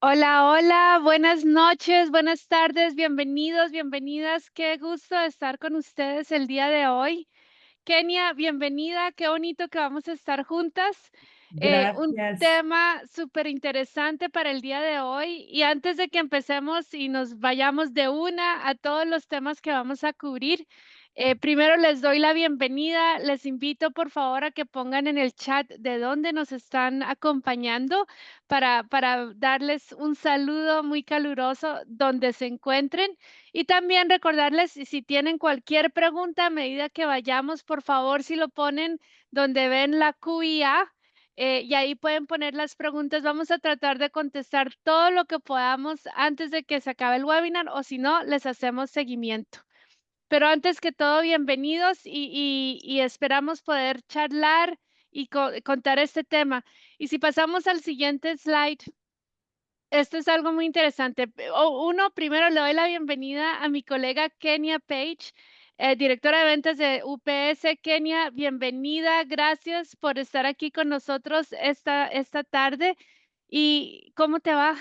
Hola, hola, buenas noches, buenas tardes, bienvenidos, bienvenidas. Qué gusto estar con ustedes el día de hoy. Kenia, bienvenida, qué bonito que vamos a estar juntas. Un Gracias. tema súper interesante para el día de hoy. Y antes de que empecemos y nos vayamos de una a todos los temas que vamos a cubrir, primero les doy la bienvenida. Les invito por favor a que pongan en el chat de dónde nos están acompañando para darles un saludo muy caluroso donde se encuentren. Y también recordarles, si tienen cualquier pregunta a medida que vayamos, por favor, si lo ponen donde ven la QIA, y ahí pueden poner las preguntas. Vamos a tratar de contestar todo lo que podamos antes de que se acabe el webinar, o si no, les hacemos seguimiento. Pero antes que todo, bienvenidos y esperamos poder charlar y contar este tema. Y si pasamos al siguiente slide. Esto es algo muy interesante. Primero le doy la bienvenida a mi colega Kenia Page, directora de ventas de UPS. Kenia, bienvenida. Gracias por estar aquí con nosotros esta tarde. ¿Y cómo te va?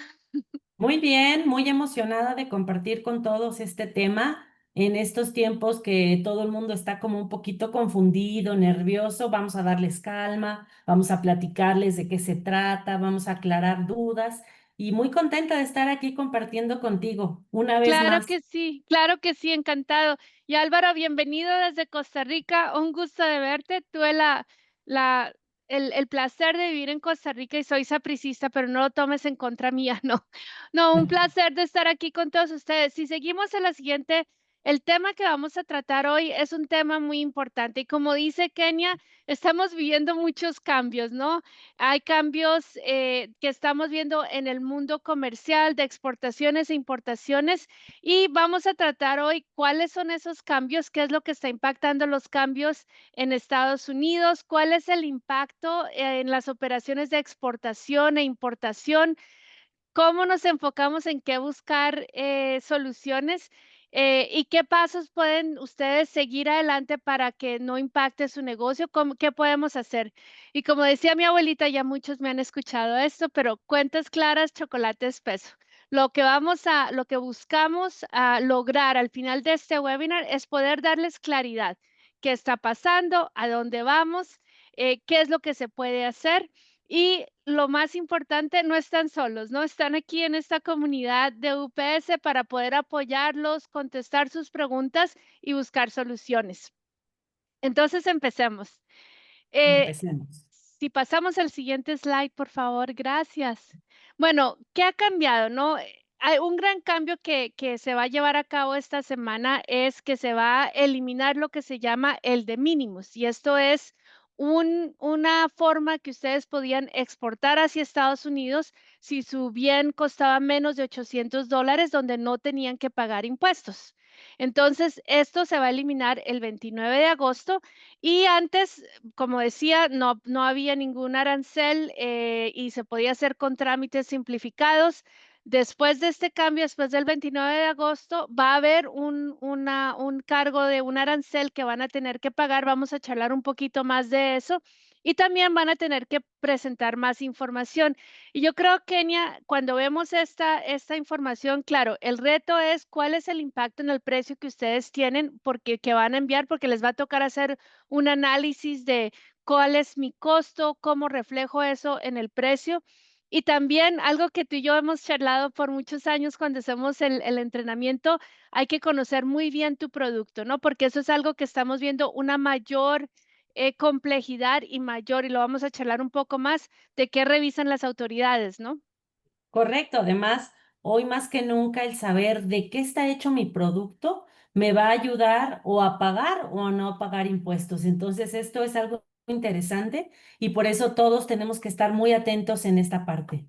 Muy bien, muy emocionada de compartir con todos este tema en estos tiempos que todo el mundo está como un poquito confundido, nervioso. Vamos a darles calma, vamos a platicarles de qué se trata, vamos a aclarar dudas y muy contenta de estar aquí compartiendo contigo una vez más. Claro que sí, encantado. Y Álvaro, bienvenido desde Costa Rica. Un gusto de verte. Tuve la, el placer de vivir en Costa Rica y soy sapricista, pero no lo tomes en contra mía, no. No, un placer de estar aquí con todos ustedes. Si seguimos en la siguiente, el tema que vamos a tratar hoy es un tema muy importante. Y como dice Kenia, estamos viviendo muchos cambios, ¿no? Hay cambios que estamos viendo en el mundo comercial de exportaciones e importaciones y vamos a tratar hoy cuáles son esos cambios, qué es lo que está impactando los cambios en Estados Unidos, cuál es el impacto en las operaciones de exportación e importación, cómo nos enfocamos en qué buscar soluciones y qué pasos pueden ustedes seguir adelante para que no impacte su negocio, qué podemos hacer. Y como decía mi abuelita, ya muchos me han escuchado esto, pero cuentas claras, chocolate espeso. Lo que buscamos lograr al final de este webinar es poder darles claridad. ¿Qué está pasando? ¿A dónde vamos? ¿Qué es lo que se puede hacer? Y lo más importante, no están solos, ¿no? Están aquí en esta comunidad de UPS para poder apoyarlos, contestar sus preguntas y buscar soluciones. Entonces, empecemos. Eh, Empecemos. si pasamos al siguiente slide, por favor, gracias. Bueno, ¿qué ha cambiado, no? Hay un gran cambio que se va a llevar a cabo esta semana es que se va a eliminar lo que se llama el de mínimos, y esto es una forma que ustedes podían exportar hacia Estados Unidos si su bien costaba menos de $800, donde no tenían que pagar impuestos. Entonces, esto se va a eliminar el 29 de agosto y antes, como decía, no había ningún arancel y se podía hacer con trámites simplificados. Después de este cambio, después del 29 de agosto, va a haber un cargo de un arancel que van a tener que pagar. Vamos a charlar un poquito más de eso. Y también van a tener que presentar más información. Y yo creo, Kenia, cuando vemos esta información, claro, el reto es cuál es el impacto en el precio que ustedes tienen, porque que van a enviar, porque les va a tocar hacer un análisis de cuál es mi costo, cómo reflejo eso en el precio. Y también algo que tú y yo hemos charlado por muchos años cuando hacemos el entrenamiento, hay que conocer muy bien tu producto, ¿no? Porque eso es algo que estamos viendo una mayor complejidad y mayor, y lo vamos a charlar un poco más, de qué revisan las autoridades, ¿no? Correcto, además, hoy más que nunca el saber de qué está hecho mi producto me va a ayudar o a pagar o a no pagar impuestos. Entonces, esto es algo interesante y por eso todos tenemos que estar muy atentos en esta parte.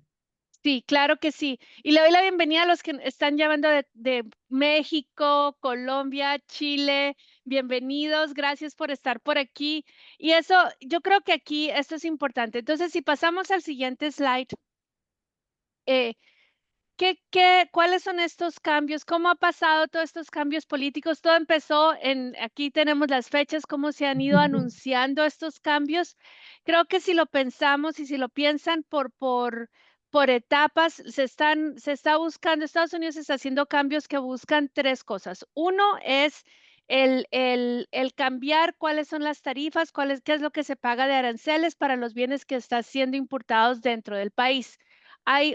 Sí, claro que sí. Y le doy la bienvenida a los que están llamando de México, Colombia, Chile. Bienvenidos, gracias por estar por aquí. Y eso, yo creo que aquí esto es importante. Entonces, si pasamos al siguiente slide, eh, cuáles son estos cambios? ¿Cómo ha pasado todos estos cambios políticos? Todo empezó aquí tenemos las fechas, cómo se han ido anunciando estos cambios. Creo que si lo pensamos y si lo piensan por etapas, se está buscando, Estados Unidos está haciendo cambios que buscan tres cosas. Uno es el cambiar cuáles son las tarifas, qué es lo que se paga de aranceles para los bienes que están siendo importados dentro del país.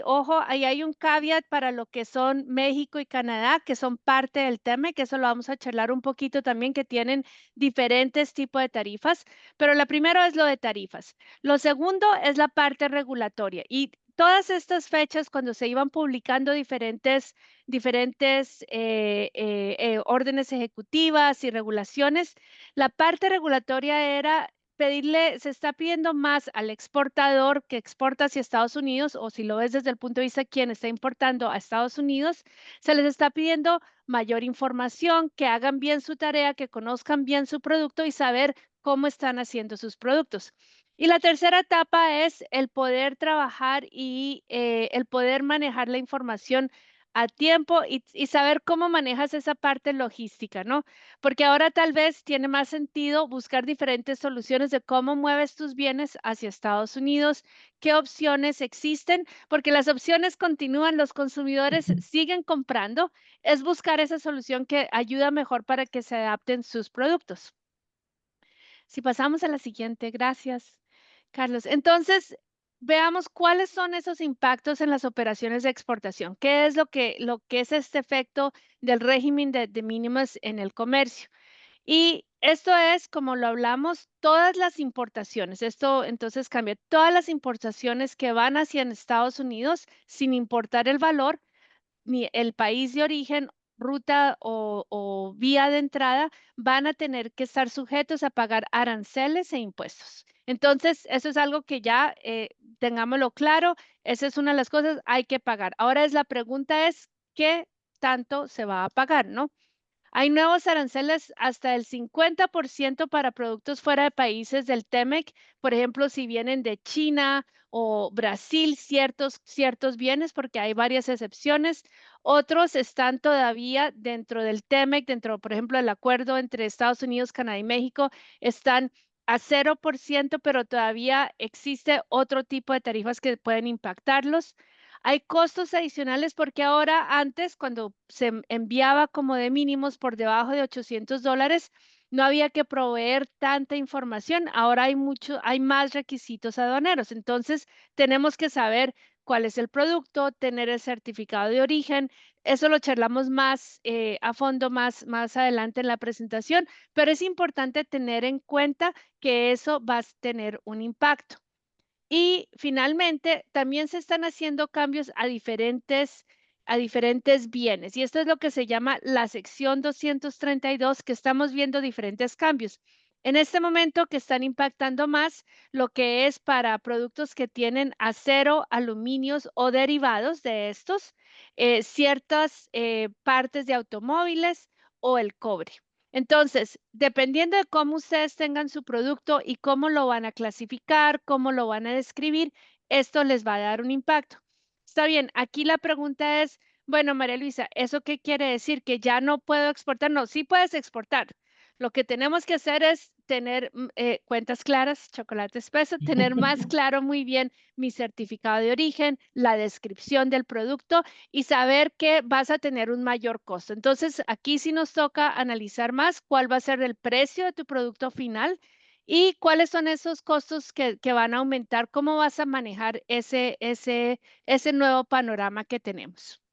Ojo, ahí hay un caveat para lo que son México y Canadá, que son parte del tema, que eso lo vamos a charlar un poquito también, que tienen diferentes tipos de tarifas, pero la primera es lo de tarifas. Lo segundo es la parte regulatoria y todas estas fechas, cuando se iban publicando diferentes órdenes ejecutivas y regulaciones, la parte regulatoria era pedirle, se está pidiendo más al exportador que exporta hacia Estados Unidos, o si lo ves desde el punto de vista de quien está importando a Estados Unidos, se les está pidiendo mayor información, que hagan bien su tarea, que conozcan bien su producto y saber cómo están haciendo sus productos. Y la tercera etapa es el poder trabajar y el poder manejar la información a tiempo y saber cómo manejas esa parte logística, ¿no? Porque ahora tal vez tiene más sentido buscar diferentes soluciones de cómo mueves tus bienes hacia Estados Unidos, qué opciones existen, porque las opciones continúan, los consumidores siguen comprando, es buscar esa solución que ayuda mejor para que se adapten sus productos. Si pasamos a la siguiente, gracias, Carlos. Entonces, veamos cuáles son esos impactos en las operaciones de exportación. ¿Qué es lo que es este efecto del régimen de mínimos en el comercio? Y esto es, como lo hablamos, todas las importaciones. Esto entonces cambia todas las importaciones que van hacia Estados Unidos sin importar el valor ni el país de origen, ruta o vía de entrada, van a tener que estar sujetos a pagar aranceles e impuestos. Entonces, eso es algo que ya tengámoslo claro, esa es una de las cosas, hay que pagar. Ahora la pregunta es, ¿qué tanto se va a pagar, no? Hay nuevos aranceles hasta el 50% para productos fuera de países del TEMEC, por ejemplo, si vienen de China o Brasil, ciertos bienes, porque hay varias excepciones. Otros están todavía dentro del TEMEC, dentro, por ejemplo, del acuerdo entre Estados Unidos, Canadá y México, están a 0%, pero todavía existe otro tipo de tarifas que pueden impactarlos. Hay costos adicionales porque ahora antes, cuando enviaba como de mínimos por debajo de $800, no había que proveer tanta información. Ahora hay más requisitos aduaneros. Entonces, tenemos que saber cuál es el producto, tener el certificado de origen. Eso lo charlamos más a fondo más adelante en la presentación, pero es importante tener en cuenta que eso va a tener un impacto. Y finalmente, también se están haciendo cambios a diferentes bienes. Y esto es lo que se llama la sección 232, que estamos viendo diferentes cambios. En este momento que están impactando más lo que es para productos que tienen acero, aluminios o derivados de estos, ciertas partes de automóviles o el cobre. Entonces, dependiendo de cómo ustedes tengan su producto y cómo lo van a clasificar, cómo lo van a describir, esto les va a dar un impacto. Está bien, aquí la pregunta es, bueno, María Luisa, ¿eso qué quiere decir? ¿Que ya no puedo exportar? No, sí puedes exportar. Lo que tenemos que hacer es tener cuentas claras, chocolate espeso, tener más claro muy bien mi certificado de origen, la descripción del producto y saber que vas a tener un mayor costo. Entonces, aquí sí nos toca analizar más cuál va a ser el precio de tu producto final y cuáles son esos costos que van a aumentar, cómo vas a manejar ese nuevo panorama que tenemos.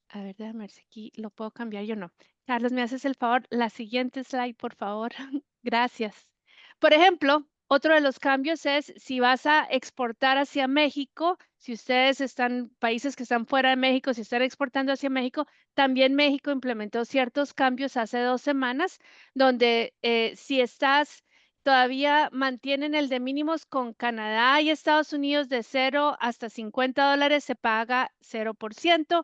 A ver, déjame ver si aquí lo puedo cambiar yo no. Carlos, ¿me haces el favor? La siguiente slide, por favor. Gracias. Por ejemplo, otro de los cambios es si vas a exportar hacia México, si ustedes están, países que están fuera de México, si están exportando hacia México, también México implementó ciertos cambios hace 2 semanas, donde si estás, todavía mantienen el de mínimos con Canadá y Estados Unidos de 0 hasta $50, se paga 0%.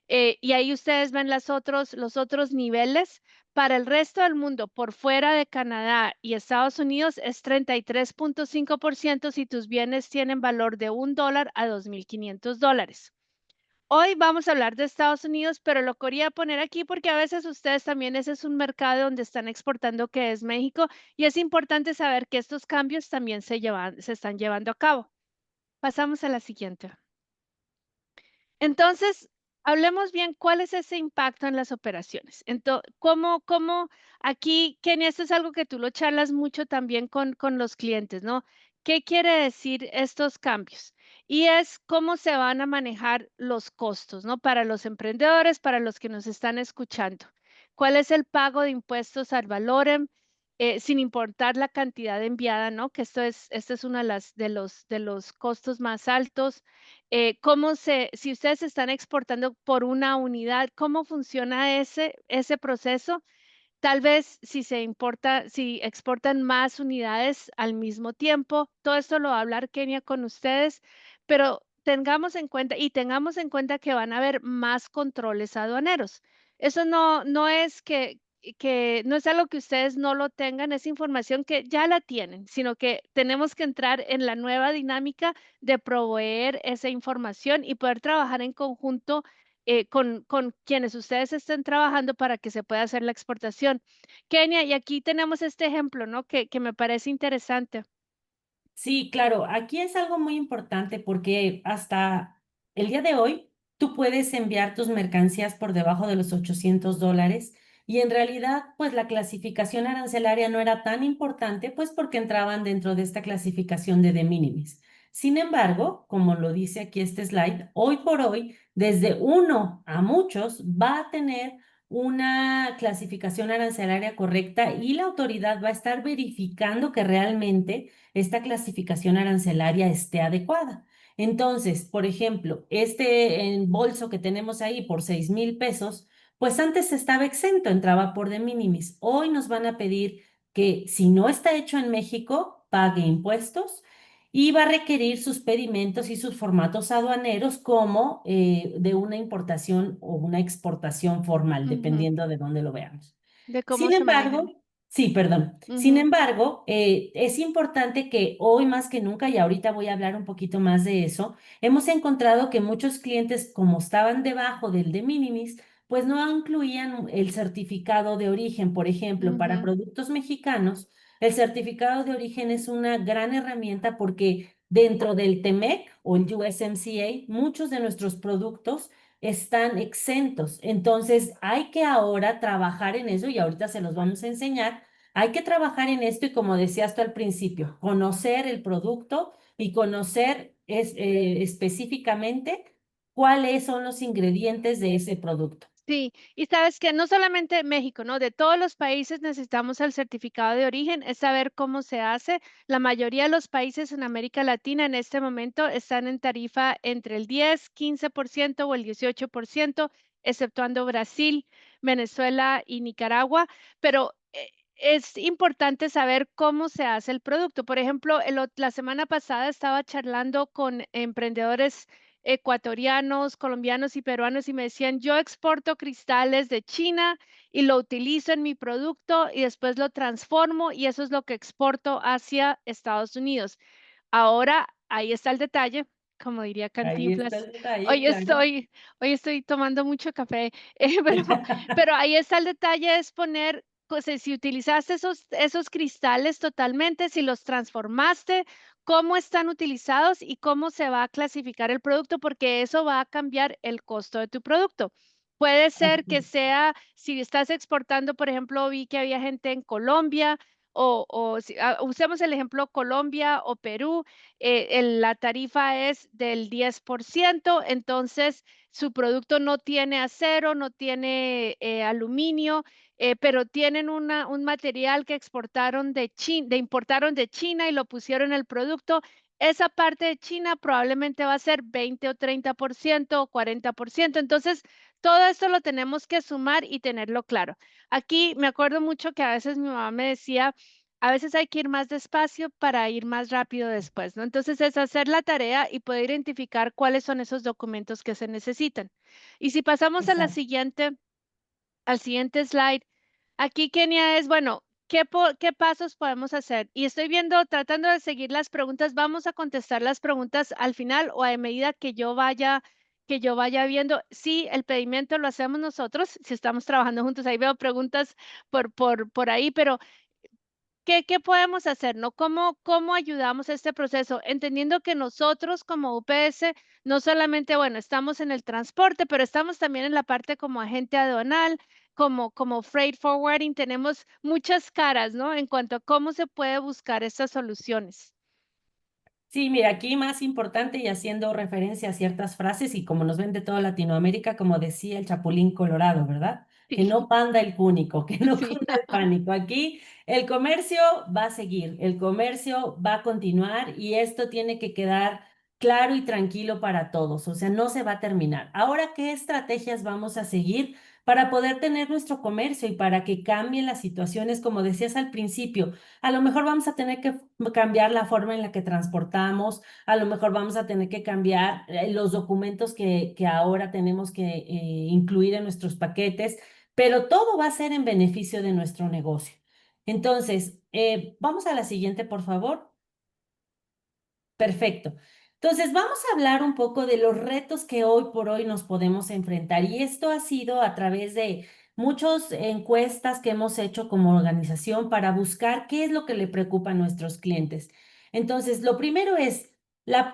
Y ahí ustedes ven los otros niveles. Para el resto del mundo, por fuera de Canadá y Estados Unidos, es 33.5% si tus bienes tienen valor de $1 a $2.500. Hoy vamos a hablar de Estados Unidos, pero lo quería poner aquí porque a veces ustedes también, ese es un mercado donde están exportando, que es México, y es importante saber que estos cambios también se están llevando a cabo. Pasamos a la siguiente. Entonces, hablemos bien cuál es ese impacto en las operaciones. Entonces, cómo aquí, Kenny, esto es algo que tú lo charlas mucho también con los clientes, ¿no? ¿Qué quiere decir estos cambios? Y es cómo se van a manejar los costos, ¿no? Para los emprendedores, para los que nos están escuchando. ¿Cuál es el pago de impuestos al valorem? Sin importar la cantidad enviada, ¿no? Que esto es uno de de los costos más altos. Si ustedes están exportando por una unidad, ¿cómo funciona ese proceso? Tal vez si exportan más unidades al mismo tiempo, todo esto lo va a hablar Kenia con ustedes, pero tengamos en cuenta que van a haber más controles aduaneros. Eso no es que no es algo que ustedes no lo tengan, es información que ya la tienen, sino que tenemos que entrar en la nueva dinámica de proveer esa información y poder trabajar en conjunto con quienes ustedes estén trabajando para que se pueda hacer la exportación. Kenia, y aquí tenemos este ejemplo, ¿no? Que me parece interesante. Sí, claro, aquí es algo muy importante porque hasta el día de hoy tú puedes enviar tus mercancías por debajo de los $800 y en realidad pues la clasificación arancelaria no era tan importante pues porque entraban dentro de esta clasificación de minimis. Sin embargo, como lo dice aquí este slide, hoy por hoy desde uno a muchos va a tener una clasificación arancelaria correcta y la autoridad va a estar verificando que realmente esta clasificación arancelaria esté adecuada. Entonces, por ejemplo, este bolso que tenemos ahí por 6,000 pesos, pues antes estaba exento, entraba por de minimis. Hoy nos van a pedir que si no está hecho en México, pague impuestos y va a requerir sus pedimentos y sus formatos aduaneros como de una importación o una exportación formal, Ujú, dependiendo de dónde lo veamos. de cómo Sin se manejan. embargo, sí, perdón. Sin Ujú, embargo, es importante que hoy más que nunca, y ahorita voy a hablar un poquito más de eso, hemos encontrado que muchos clientes, como estaban debajo del de minimis, pues no incluían el certificado de origen. Por ejemplo, para ujú, productos mexicanos, el certificado de origen es una gran herramienta porque dentro del TEMEC o el USMCA, muchos de nuestros productos están exentos. Entonces, hay que ahora trabajar en eso y ahorita se los vamos a enseñar. Hay que trabajar en esto y como decías tú al principio, conocer el producto y conocer específicamente cuáles son los ingredientes de ese producto. sí, y sabes que no solamente México, ¿no? De todos los países necesitamos el certificado de origen, es saber cómo se hace. La mayoría de los países en América Latina en este momento están en tarifa entre el 10, 15% o el 18%, exceptuando Brasil, Venezuela y Nicaragua, pero es importante saber cómo se hace el producto. Por ejemplo, la semana pasada estaba charlando con emprendedores ecuatorianos, colombianos y peruanos y me decían, yo exporto cristales de China y lo utilizo en mi producto y después lo transformo y eso es lo que exporto hacia Estados Unidos. Ahora, ahí está el detalle, como diría Ahí está Cantinflas. el detalle, Hoy claro. estoy, hoy estoy tomando mucho café, pero ahí está el detalle, es poner, pues, si utilizaste esos cristales totalmente, si los transformaste, cómo están utilizados y cómo se va a clasificar el producto, porque eso va a cambiar el costo de tu producto. Puede ser que Así sea, si estás exportando, por ejemplo, vi que había gente en Colombia usemos el ejemplo Colombia o Perú, la tarifa es del 10%, entonces su producto no tiene acero, no tiene aluminio, pero tienen un material que importaron de China y lo pusieron en el producto. Esa parte de China probablemente va a ser 20 o 30% o 40%. Entonces, todo esto lo tenemos que sumar y tenerlo claro. Aquí me acuerdo mucho que a veces mi mamá me decía, a veces hay que ir más despacio para ir más rápido después, ¿no? Entonces es hacer la tarea y poder identificar cuáles son esos documentos que se necesitan. Y si pasamos a Exacto. al siguiente slide, aquí Kenia es, bueno, ¿qué pasos podemos hacer? Y estoy viendo, tratando de seguir las preguntas, vamos a contestar las preguntas al final o a medida que yo vaya viendo. Sí, el pedimento lo hacemos nosotros, si estamos trabajando juntos, ahí veo preguntas por ahí, pero ¿Qué podemos hacer, no? ¿Cómo ayudamos a este proceso? Entendiendo que nosotros como UPS, no solamente, bueno, estamos en el transporte, pero estamos también en la parte como agente aduanal, como freight forwarding, tenemos muchas caras, ¿no? En cuanto a cómo se puede buscar estas soluciones. Sí, mira, aquí más importante y haciendo referencia a ciertas frases y como nos ven de toda Latinoamérica, como decía el Chapulín Colorado, ¿verdad? Que Sí, no panda el cúnico, que no sí. cunda el pánico. Aquí el comercio va a seguir, el comercio va a continuar y esto tiene que quedar claro y tranquilo para todos, o sea, no se va a terminar. Ahora, ¿qué estrategias vamos a seguir para poder tener nuestro comercio y para que cambien las situaciones, como decías al principio? A lo mejor vamos a tener que cambiar la forma en la que transportamos, a lo mejor vamos a tener que cambiar los documentos que ahora tenemos que incluir en nuestros paquetes, pero todo va a ser en beneficio de nuestro negocio. Entonces, vamos a la siguiente, por favor. Perfecto. Entonces, vamos a hablar un poco de los retos que hoy por hoy nos podemos enfrentar. Y esto ha sido a través de muchas encuestas que hemos hecho como organización para buscar qué es lo que le preocupa a nuestros clientes. Entonces, lo primero es,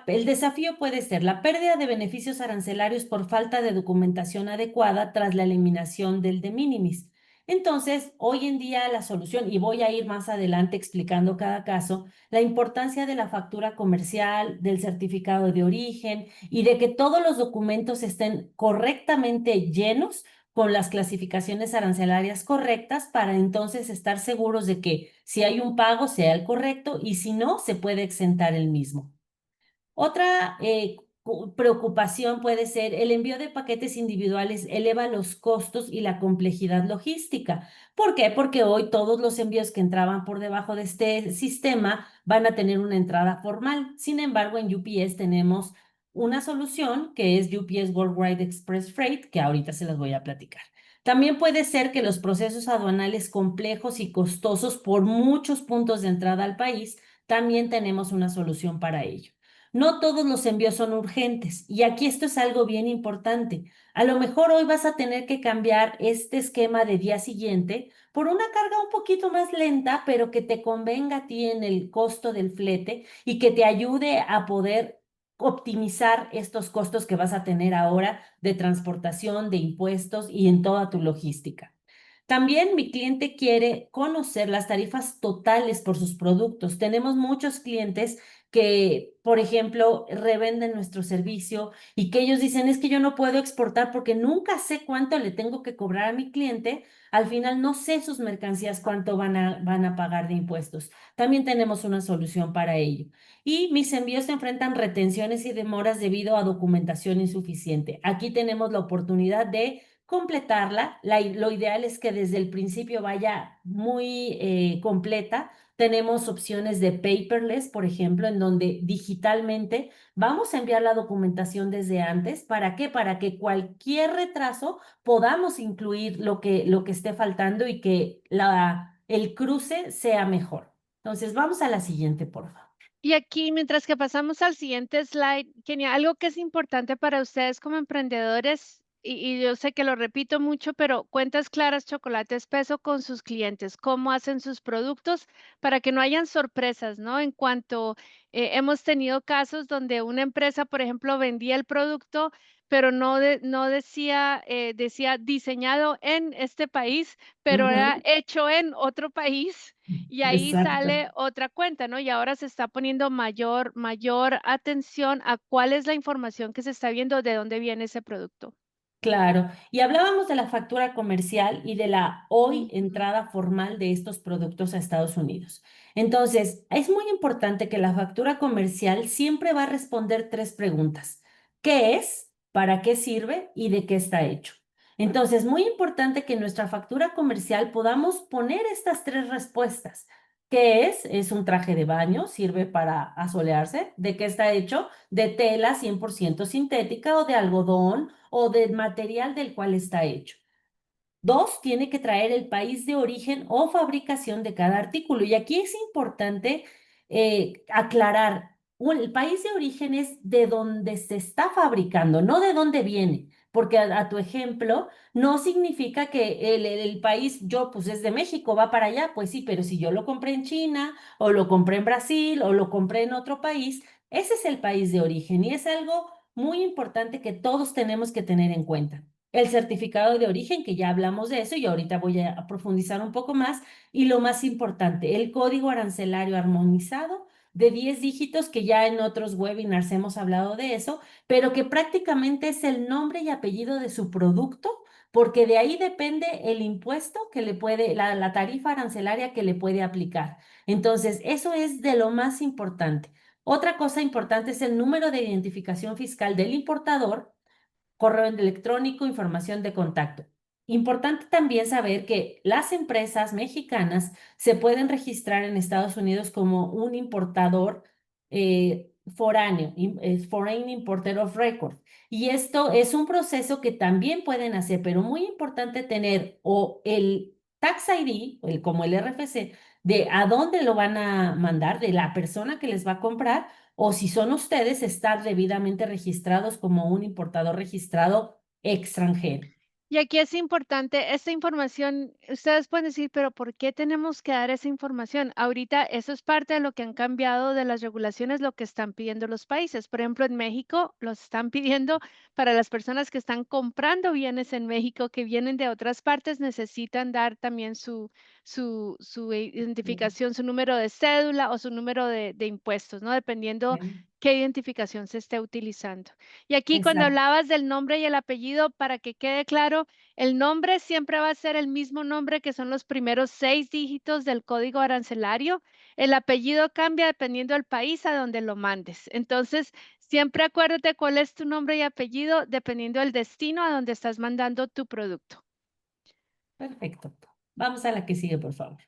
el desafío puede ser la pérdida de beneficios arancelarios por falta de documentación adecuada tras la eliminación del de minimis. Entonces, hoy en día la solución, y voy a ir más adelante explicando cada caso, la importancia de la factura comercial, del certificado de origen y de que todos los documentos estén correctamente llenos con las clasificaciones arancelarias correctas para entonces estar seguros de que si hay un pago sea el correcto y si no, se puede exentar el mismo. Otra preocupación puede ser el envío de paquetes individuales eleva los costos y la complejidad logística. ¿Por qué? Porque hoy todos los envíos que entraban por debajo de este sistema van a tener una entrada formal. Sin embargo, en UPS tenemos una solución que es UPS Worldwide Express Freight, que ahorita se las voy a platicar. También puede ser que los procesos aduanales complejos y costosos por muchos puntos de entrada al país, también tenemos una solución para ello. No todos los envíos son urgentes y aquí esto es algo bien importante. A lo mejor hoy vas a tener que cambiar este esquema de día siguiente por una carga un poquito más lenta, pero que te convenga a ti en el costo del flete y que te ayude a poder optimizar estos costos que vas a tener ahora de transportación, de impuestos y en toda tu logística. También mi cliente quiere conocer las tarifas totales por sus productos. Tenemos muchos clientes que, por ejemplo, revenden nuestro servicio y que ellos dicen, es que yo no puedo exportar porque nunca sé cuánto le tengo que cobrar a mi cliente. Al final no sé sus mercancías cuánto van a pagar de impuestos. También tenemos una solución para ello. Y mis envíos se enfrentan retenciones y demoras debido a documentación insuficiente. Aquí tenemos la oportunidad de completarla. Lo ideal es que desde el principio vaya muy completa. Tenemos opciones de paperless, por ejemplo, en donde digitalmente vamos a enviar la documentación desde antes. ¿Para qué? Para que cualquier retraso podamos incluir lo que esté faltando y que el cruce sea mejor. Entonces, vamos a la siguiente, por favor. Y aquí, mientras que pasamos al siguiente slide, Kenia, algo que es importante para ustedes como emprendedores, y yo sé que lo repito mucho, pero cuentas claras, chocolate espeso con sus clientes, cómo hacen sus productos para que no hayan sorpresas, ¿no? En cuanto hemos tenido casos donde una empresa, por ejemplo, vendía el producto, pero no decía, decía diseñado en este país, pero era Ujú, hecho en otro país. Y ahí exacto. sale otra cuenta, ¿no? Y ahora se está poniendo mayor atención a cuál es la información que se está viendo, de dónde viene ese producto. Claro, y hablábamos de la factura comercial y de la hoy Ujú. entrada formal de estos productos a Estados Unidos. Entonces, es muy importante que la factura comercial siempre va a responder tres preguntas. ¿Qué es? ¿Para qué sirve? ¿Y de qué está hecho? Entonces, muy importante que en nuestra factura comercial podamos poner estas tres respuestas. ¿Qué es? Es un traje de baño, sirve para asolearse. ¿De qué está hecho? De tela 100% sintética o de algodón o del material del cual está hecho. Dos, tiene que traer el país de origen o fabricación de cada artículo. Y aquí es importante aclarar, el país de origen es de donde se está fabricando, no de dónde viene. porque a tu ejemplo no significa que el país, yo pues es de México, va para allá, pues sí, pero si yo lo compré en China o lo compré en Brasil o lo compré en otro país, ese es el país de origen y es algo muy importante que todos tenemos que tener en cuenta. El certificado de origen, que ya hablamos de eso y ahorita voy a profundizar un poco más, y lo más importante, el código arancelario armonizado de 10 dígitos, que ya en otros webinars hemos hablado de eso, pero que prácticamente es el nombre y apellido de su producto, porque de ahí depende el impuesto que le puede, la tarifa arancelaria que le puede aplicar. Entonces, eso es de lo más importante. Otra cosa importante es el número de identificación fiscal del importador, correo electrónico, información de contacto. Importante también saber que las empresas mexicanas se pueden registrar en Estados Unidos como un importador foráneo, Foreign Importer of Record. Y esto es un proceso que también pueden hacer, pero muy importante tener o el Tax ID, como el RFC, de a dónde lo van a mandar, de la persona que les va a comprar, o si son ustedes, estar debidamente registrados como un importador registrado extranjero. Y aquí es importante esta información, ustedes pueden decir, pero ¿por qué tenemos que dar esa información? Ahorita eso es parte de lo que han cambiado de las regulaciones, lo que están pidiendo los países. Por ejemplo, en México los están pidiendo para las personas que están comprando bienes en México, que vienen de otras partes, necesitan dar también su Bien, identificación, su número de cédula o su número de impuestos, ¿no? Dependiendo bien. qué identificación se esté utilizando. Y aquí cuando Exacto. hablabas del nombre y el apellido, para que quede claro, el nombre siempre va a ser el mismo nombre que son los primeros 6 dígitos del código arancelario. El apellido cambia dependiendo del país a donde lo mandes. Entonces, siempre acuérdate cuál es tu nombre y apellido dependiendo del destino a donde estás mandando tu producto. Perfecto. Vamos a la que sigue, por favor.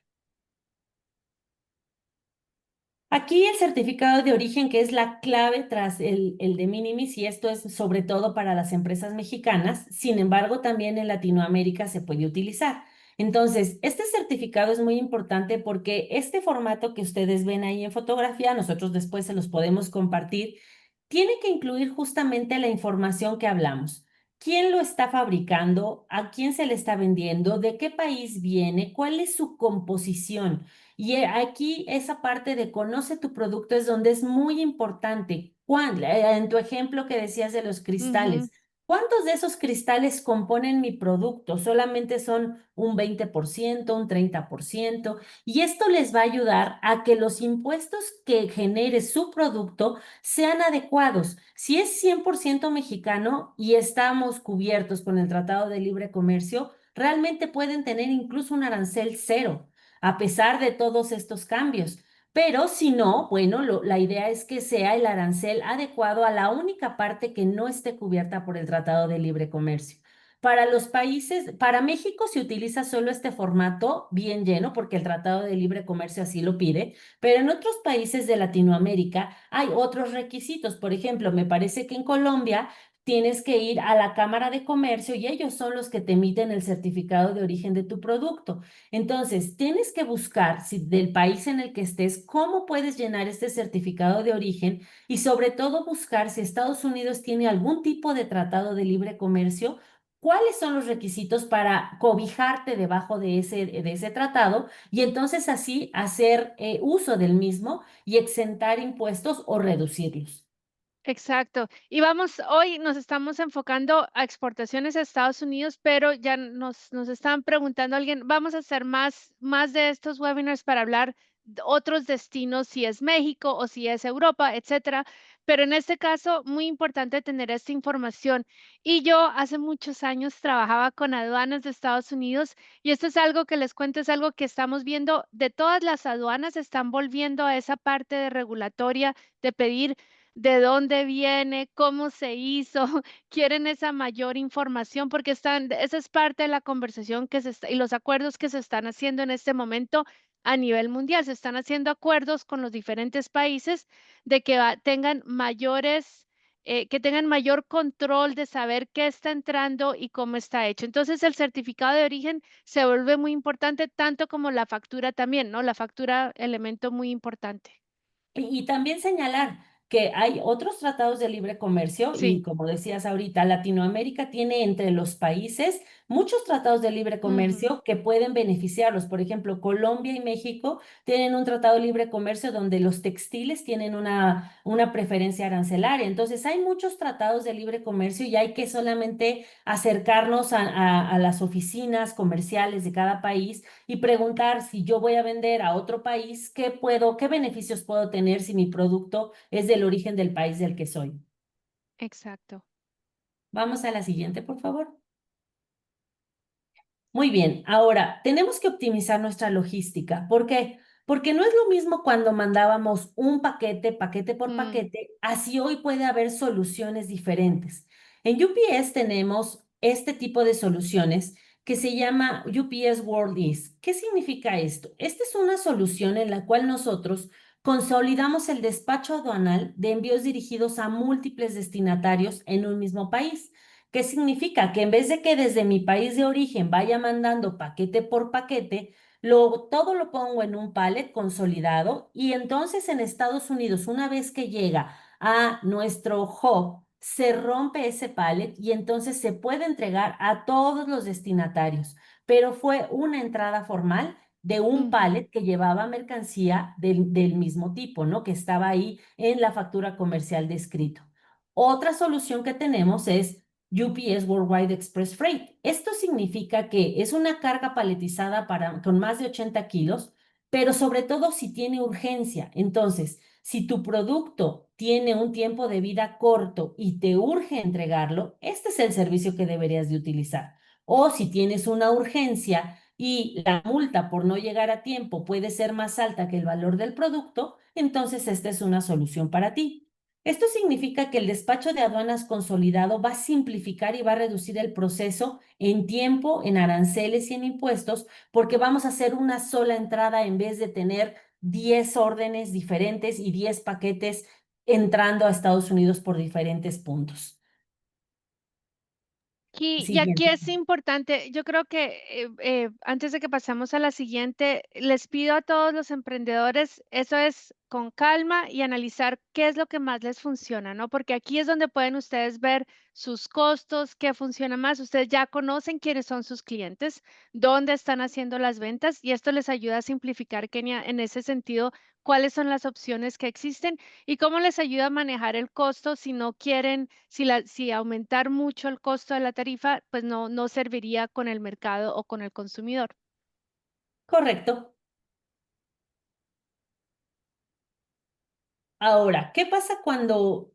Aquí el certificado de origen, que es la clave tras el de minimis, y esto es sobre todo para las empresas mexicanas, sin embargo, también en Latinoamérica se puede utilizar. Entonces, este certificado es muy importante porque este formato que ustedes ven ahí en fotografía, nosotros después se los podemos compartir, tiene que incluir justamente la información que hablamos. ¿Quién lo está fabricando? ¿A quién se le está vendiendo? ¿De qué país viene? ¿Cuál es su composición? Y aquí esa parte de conoce tu producto es donde es muy importante. En tu ejemplo que decías de los Ujú. cristales, ¿cuántos de esos cristales componen mi producto? Solamente son un 20%, un 30%, y esto les va a ayudar a que los impuestos que genere su producto sean adecuados. Si es 100% mexicano y estamos cubiertos con el Tratado de Libre Comercio, realmente pueden tener incluso un arancel cero a pesar de todos estos cambios. Pero si no, bueno, la idea es que sea el arancel adecuado a la única parte que no esté cubierta por el Tratado de Libre Comercio. Para los países, para México se utiliza solo este formato bien lleno porque el Tratado de Libre Comercio así lo pide, pero en otros países de Latinoamérica hay otros requisitos. Por ejemplo, me parece que en Colombia tienes que ir a la Cámara de Comercio y ellos son los que te emiten el certificado de origen de tu producto. Entonces, tienes que buscar si del país en el que estés, cómo puedes llenar este certificado de origen y sobre todo buscar si Estados Unidos tiene algún tipo de tratado de libre comercio, cuáles son los requisitos para cobijarte debajo de ese tratado y entonces así hacer uso del mismo y exentar impuestos o reducirlos. Exacto. Y vamos, hoy nos estamos enfocando a exportaciones a Estados Unidos, pero ya nos están preguntando alguien, vamos a hacer más de estos webinars para hablar de otros destinos, si es México o si es Europa, etcétera. Pero en este caso, muy importante tener esta información. Y yo hace muchos años trabajaba con aduanas de Estados Unidos y esto es algo que les cuento, es algo que estamos viendo de todas las aduanas, están volviendo a esa parte de regulatoria de pedir de dónde viene, cómo se hizo, quieren esa mayor información porque esa es parte de la conversación que y los acuerdos que se están haciendo en este momento a nivel mundial. Se están haciendo acuerdos con los diferentes países de que tengan que tengan mayor control de saber qué está entrando y cómo está hecho. Entonces, el certificado de origen se vuelve muy importante, tanto como la factura también, ¿no? La factura, elemento muy importante. Y también señalar, que hay otros tratados de libre comercio y Sí. como decías ahorita, Latinoamérica tiene entre los países muchos tratados de libre Ujú. comercio que pueden beneficiarlos. Por ejemplo, Colombia y México tienen un tratado de libre comercio donde los textiles tienen una preferencia arancelaria. Entonces, hay muchos tratados de libre comercio y hay que solamente acercarnos a las oficinas comerciales de cada país y preguntar si yo voy a vender a otro país, qué beneficios puedo tener si mi producto es del origen del país del que soy. Exacto. Vamos a la siguiente, por favor. Muy bien, ahora tenemos que optimizar nuestra logística. ¿Por qué? Porque no es lo mismo cuando mandábamos un paquete, paquete por Mm, paquete, así hoy puede haber soluciones diferentes. En UPS tenemos este tipo de soluciones que se llama UPS World Ease. ¿Qué significa esto? Esta es una solución en la cual nosotros consolidamos el despacho aduanal de envíos dirigidos a múltiples destinatarios en un mismo país. ¿Qué significa? Que en vez de que desde mi país de origen vaya mandando paquete por paquete, todo lo pongo en un pallet consolidado y entonces en Estados Unidos, una vez que llega a nuestro hub, se rompe ese pallet y entonces se puede entregar a todos los destinatarios. Pero fue una entrada formal de un ujú. pallet que llevaba mercancía del mismo tipo, ¿no? Que estaba ahí en la factura comercial descrito. Otra solución que tenemos es UPS Worldwide Express Freight. Esto significa que es una carga paletizada con más de 80 kilos, pero sobre todo si tiene urgencia. Entonces, si tu producto tiene un tiempo de vida corto y te urge entregarlo, este es el servicio que deberías de utilizar. O si tienes una urgencia y la multa por no llegar a tiempo puede ser más alta que el valor del producto, entonces esta es una solución para ti. Esto significa que el despacho de aduanas consolidado va a simplificar y va a reducir el proceso en tiempo, en aranceles y en impuestos, porque vamos a hacer una sola entrada en vez de tener 10 órdenes diferentes y 10 paquetes entrando a Estados Unidos por diferentes puntos. Y aquí Siguiente. es importante, yo creo que antes de que pasemos a la siguiente, les pido a todos los emprendedores, eso es con calma y analizar qué es lo que más les funciona, ¿no? Porque aquí es donde pueden ustedes ver sus costos, qué funciona más. Ustedes ya conocen quiénes son sus clientes, dónde están haciendo las ventas y esto les ayuda a simplificar, Kenia, en ese sentido, cuáles son las opciones que existen y cómo les ayuda a manejar el costo si no quieren, si aumentar mucho el costo de la tarifa, pues no serviría con el mercado o con el consumidor. Correcto. Ahora, ¿qué pasa cuando,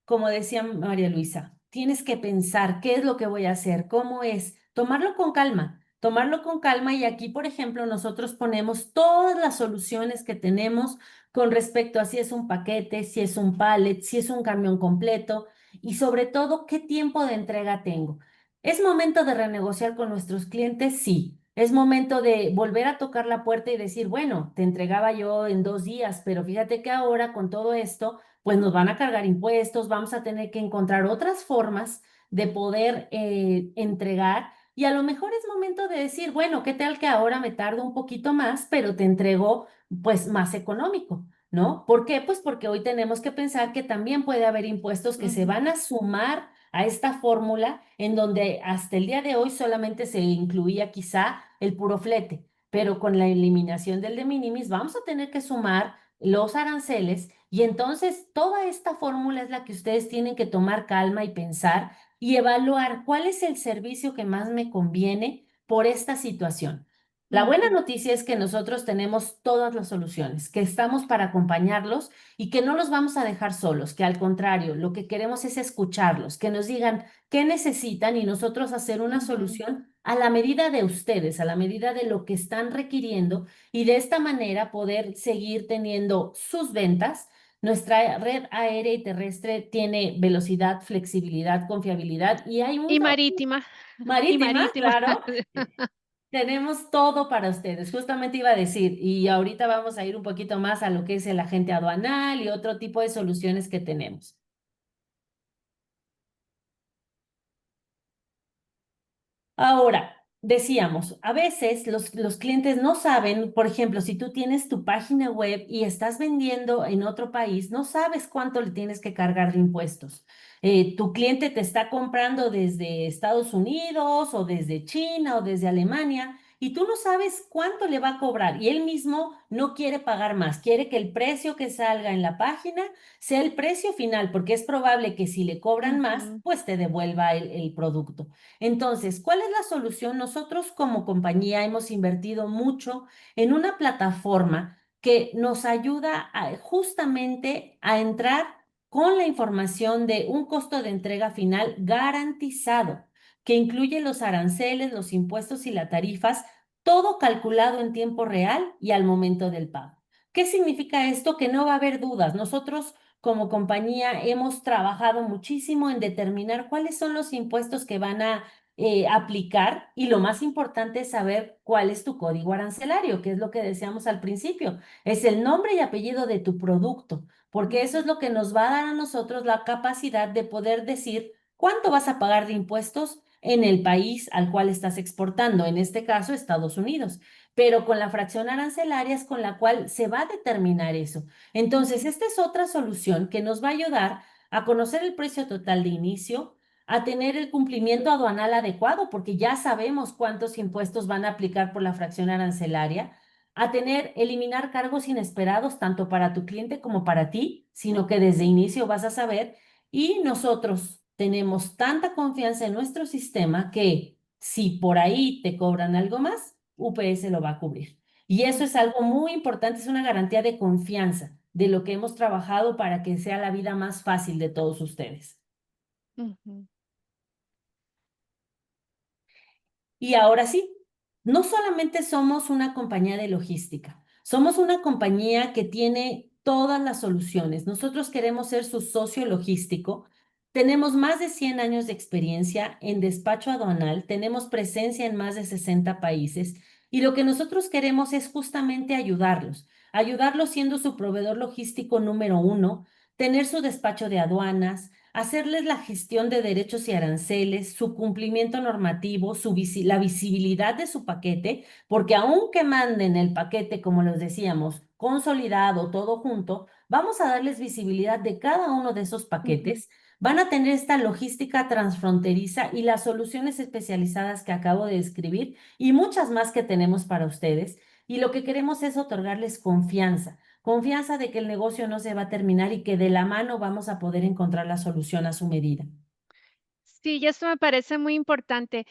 como decía María Luisa, tienes que pensar qué es lo que voy a hacer? ¿Cómo es? Tomarlo con calma y aquí, por ejemplo, nosotros ponemos todas las soluciones que tenemos con respecto a si es un paquete, si es un pallet, si es un camión completo y sobre todo, qué tiempo de entrega tengo. ¿Es momento de renegociar con nuestros clientes? Sí. Es momento de volver a tocar la puerta y decir, bueno, te entregaba yo en 2 días, pero fíjate que ahora con todo esto, pues nos van a cargar impuestos, vamos a tener que encontrar otras formas de poder entregar y a lo mejor es momento de decir, bueno, ¿qué tal que ahora me tardo un poquito más, pero te entrego pues más económico? ¿No? ¿Por qué? Pues porque hoy tenemos que pensar que también puede haber impuestos que se van Ujú, a sumar a esta fórmula en donde hasta el día de hoy solamente se incluía quizá el puro flete, pero con la eliminación del de minimis vamos a tener que sumar los aranceles y entonces toda esta fórmula es la que ustedes tienen que tomar calma y pensar y evaluar cuál es el servicio que más me conviene por esta situación. La buena ujú. noticia es que nosotros tenemos todas las soluciones, que estamos para acompañarlos y que no los vamos a dejar solos, que al contrario, lo que queremos es escucharlos, que nos digan qué necesitan y nosotros hacer una Ujú. solución a la medida de ustedes, a la medida de lo que están requiriendo y de esta manera poder seguir teniendo sus ventas. Nuestra red aérea y terrestre tiene velocidad, flexibilidad, confiabilidad y hay Y una marítima, y marítima, marítima. claro. Tenemos todo para ustedes, justamente iba a decir, y ahorita vamos a ir un poquito más a lo que es el agente aduanal y otro tipo de soluciones que tenemos. Ahora, decíamos, a veces los clientes no saben, por ejemplo, si tú tienes tu página web y estás vendiendo en otro país, no sabes cuánto le tienes que cargar de impuestos. Tu cliente te está comprando desde Estados Unidos o desde China o desde Alemania y tú no sabes cuánto le va a cobrar y él mismo no quiere pagar más, quiere que el precio que salga en la página sea el precio final, porque es probable que si le cobran más, Ujú, pues te devuelva el producto. Entonces, ¿cuál es la solución? Nosotros como compañía hemos invertido mucho en una plataforma que nos ayuda justamente a entrar con la información de un costo de entrega final garantizado, que incluye los aranceles, los impuestos y las tarifas, todo calculado en tiempo real y al momento del pago. ¿Qué significa esto? Que no va a haber dudas. Nosotros como compañía hemos trabajado muchísimo en determinar cuáles son los impuestos que van a aplicar y lo más importante es saber cuál es tu código arancelario, que es lo que decíamos al principio. Es el nombre y apellido de tu producto, porque eso ujú, es lo que nos va a dar a nosotros la capacidad de poder decir cuánto vas a pagar de impuestos en el país al cual estás exportando, en este caso Estados Unidos. Pero con la fracción arancelaria es con la cual se va a determinar eso. Entonces, ujú, esta es otra solución que nos va a ayudar a conocer el precio total de inicio, a tener el cumplimiento aduanal adecuado, porque ya sabemos cuántos impuestos van a aplicar por la fracción arancelaria, a tener, eliminar cargos inesperados tanto para tu cliente como para ti, sino que desde inicio vas a saber y nosotros tenemos tanta confianza en nuestro sistema que si por ahí te cobran algo más, UPS lo va a cubrir. Y eso es ujú, algo muy importante, es una garantía de confianza de lo que hemos trabajado para que sea la vida más fácil de todos ustedes. ujú. Y ahora sí, no solamente somos una compañía de logística, somos una compañía que tiene todas las soluciones. Nosotros queremos ser su socio logístico. Tenemos más de 100 años de experiencia en despacho aduanal, tenemos presencia en más de 60 países y lo que nosotros queremos es justamente ayudarlos siendo su proveedor logístico número uno, tener su despacho de aduanas, hacerles la gestión de derechos y aranceles, su cumplimiento normativo, la visibilidad de su paquete, porque aunque manden el paquete, como les decíamos, consolidado, todo junto, vamos a darles visibilidad de cada uno de esos Ujú. paquetes. Van a tener esta logística transfronteriza y las soluciones especializadas que acabo de describir y muchas más que tenemos para ustedes. Y lo que queremos es otorgarles confianza. Confianza de que el negocio no se va a terminar y que de la mano vamos a poder encontrar la solución a su medida. Sí, y esto me parece muy importante.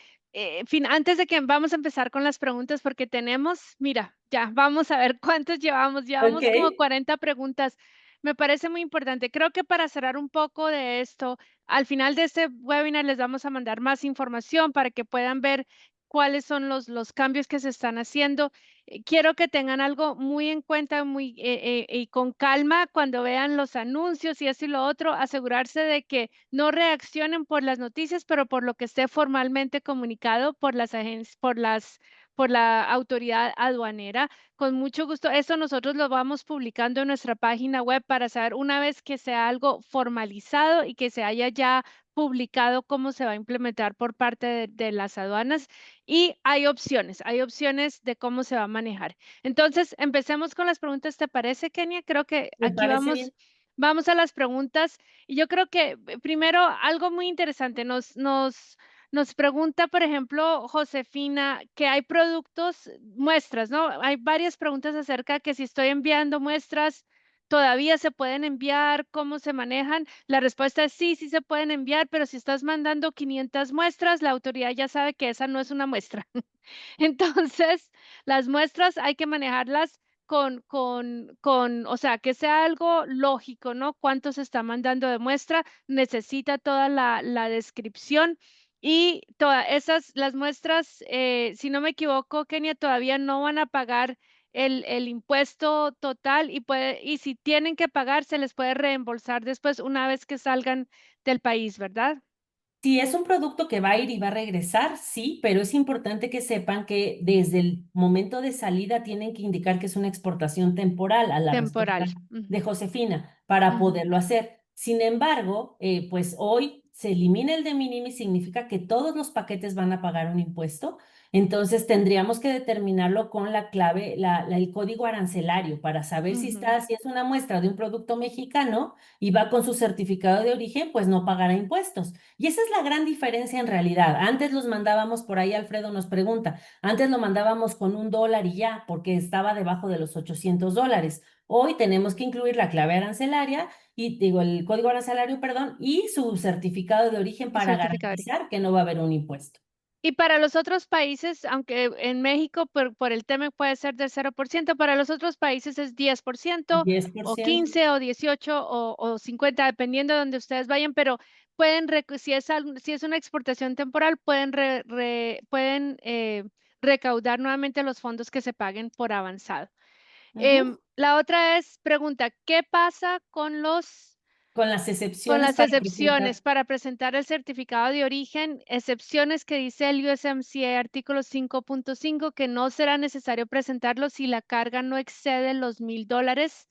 Antes de que vamos a empezar con las preguntas, porque tenemos, mira, ya vamos a ver cuántos llevamos. Ok. Llevamos como 40 preguntas. Me parece muy importante. Creo que para cerrar un poco de esto, al final de este webinar les vamos a mandar más información para que puedan ver cuáles son los cambios que se están haciendo. Quiero que tengan algo muy en cuenta, y con calma cuando vean los anuncios y esto y lo otro, asegurarse de que no reaccionen por las noticias, pero por lo que esté formalmente comunicado por las agencias, por la autoridad aduanera. Con mucho gusto, esto nosotros lo vamos publicando en nuestra página web para saber una vez que sea algo formalizado y que se haya ya publicado cómo se va a implementar por parte de las aduanas. Y hay opciones de cómo se va a manejar. Entonces, empecemos con las preguntas, ¿te parece, Kenia? Creo que Me aquí parece bien. vamos a las preguntas. Y yo creo que primero algo muy interesante nos pregunta, por ejemplo, Josefina, que hay productos, muestras, ¿no? Hay varias preguntas acerca que si estoy enviando muestras, ¿todavía se pueden enviar? ¿Cómo se manejan? La respuesta es sí, sí se pueden enviar, pero si estás mandando 500 muestras, la autoridad ya sabe que esa no es una muestra. Entonces, las muestras hay que manejarlas o sea, que sea algo lógico, ¿no? ¿Cuánto se está mandando de muestra? Necesita toda la descripción y todas las muestras, si no me equivoco, Kenia, todavía no van a pagar el impuesto total y si tienen que pagar, se les puede reembolsar después una vez que salgan del país, ¿verdad? Si es un producto que va a ir y va a regresar, sí, pero es importante que sepan que desde el momento de salida tienen que indicar que es una exportación temporal a la Temporal. respuesta de Ujú, Josefina para ujú, poderlo hacer. Sin embargo, pues hoy se elimina el de minimis, significa que todos los paquetes van a pagar un impuesto. Entonces tendríamos que determinarlo con la clave, el código arancelario para saber si Ujú. está, si es una muestra de un producto mexicano y va con su certificado de origen, pues no pagará impuestos. Y esa es la gran diferencia en realidad. Antes los mandábamos por ahí, Alfredo nos pregunta, antes lo mandábamos con $1 y ya, porque estaba debajo de los $800. Hoy tenemos que incluir la clave arancelaria y digo, el código arancelario, perdón, y su certificado de origen El para certificado. garantizar que no va a haber un impuesto. Y para los otros países, aunque en México por el tema puede ser del 0%, para los otros países es 10% 10%. 15 o 18 o 50, dependiendo de donde ustedes vayan, pero pueden, si es una exportación temporal, pueden recaudar nuevamente los fondos que se paguen por avanzado. Ujú. La otra es, pregunta, ¿qué pasa con Con las con excepciones las para excepciones presentar. para presentar el certificado de origen, excepciones que dice el USMCA artículo 5.5 que no será necesario presentarlo si la carga no excede los $1,000?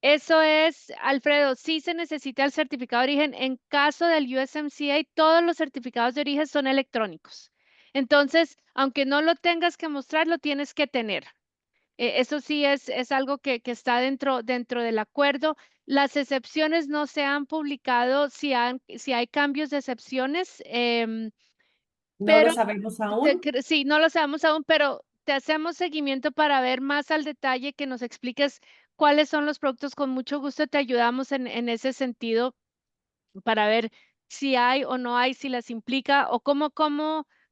Eso es, Alfredo, sí se necesita el certificado de origen. En caso del USMCA, todos los certificados de origen son electrónicos. Entonces, aunque no lo tengas que mostrar, lo tienes que tener. Eso sí es algo que está dentro del acuerdo. Las excepciones no se han publicado si hay cambios de excepciones, No lo pero sabemos aún. sí, no lo sabemos aún, pero te hacemos seguimiento para ver más al detalle, que nos expliques cuáles son los productos. Con mucho gusto te ayudamos en ese sentido para ver si hay o no hay, si las implica o cómo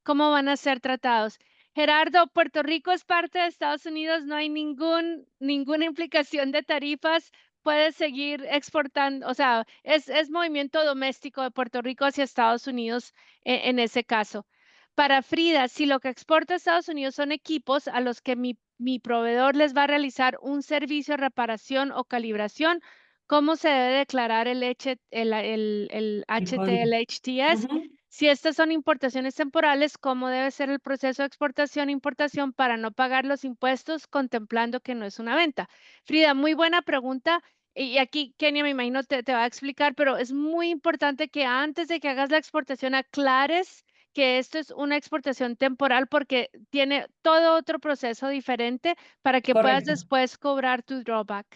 van a ser tratados. Gerardo, Puerto Rico es parte de Estados Unidos, no hay ninguna implicación de tarifas, puedes seguir exportando, o sea, es movimiento doméstico de Puerto Rico hacia Estados Unidos en ese caso. Para Frida, si lo que exporta a Estados Unidos son equipos a los que mi proveedor les va a realizar un servicio de reparación o calibración, ¿cómo se debe declarar el El código. HTL-HTS? Ujú. Si estas son importaciones temporales, ¿cómo debe ser el proceso de exportación e importación para no pagar los impuestos contemplando que no es una venta? Frida, muy buena pregunta. Y aquí Kenia me imagino te va a explicar, pero es muy importante que antes de que hagas la exportación aclares que esto es una exportación temporal porque tiene todo otro proceso diferente para que puedas Correcto. después cobrar tu drawback.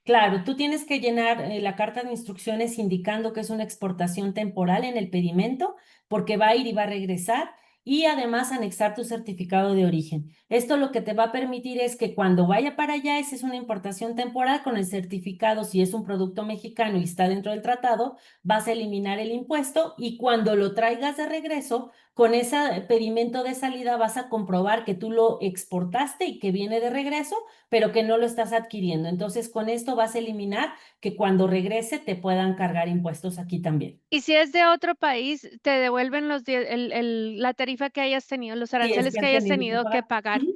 Claro, tú tienes que llenar la carta de instrucciones indicando que es una exportación temporal en el pedimento, porque va a ir y va a regresar, y además anexar tu certificado de origen. Esto lo que te va a permitir es que cuando vaya para allá, esa es una importación temporal con el certificado, si es un producto mexicano y está dentro del tratado, vas a eliminar el impuesto y cuando lo traigas de regreso, con ese pedimento de salida vas a comprobar que tú lo exportaste y que viene de regreso pero que no lo estás adquiriendo. Entonces, con esto vas a eliminar que cuando regrese te puedan cargar impuestos aquí también. Y si es de otro país, te devuelven la tarifa que hayas tenido, los Si es aranceles que que has hayas tenido que tenido que pagar. pagar. Ujú.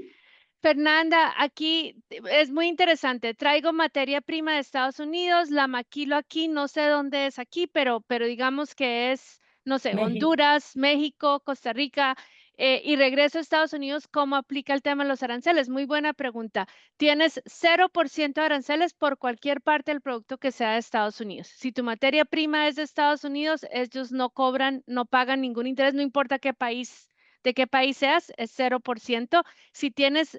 Fernanda, aquí es muy interesante. Traigo materia prima de Estados Unidos, la maquilo aquí, no sé dónde es aquí, pero digamos que es, no sé, México. Honduras, México, Costa Rica, y regreso a Estados Unidos, ¿cómo aplica el tema de los aranceles? Muy buena pregunta. Tienes 0% de aranceles por cualquier parte del producto que sea de Estados Unidos. Si tu materia prima es de Estados Unidos, ellos no cobran, no pagan ningún interés, no importa de qué país seas, es 0%. Si tienes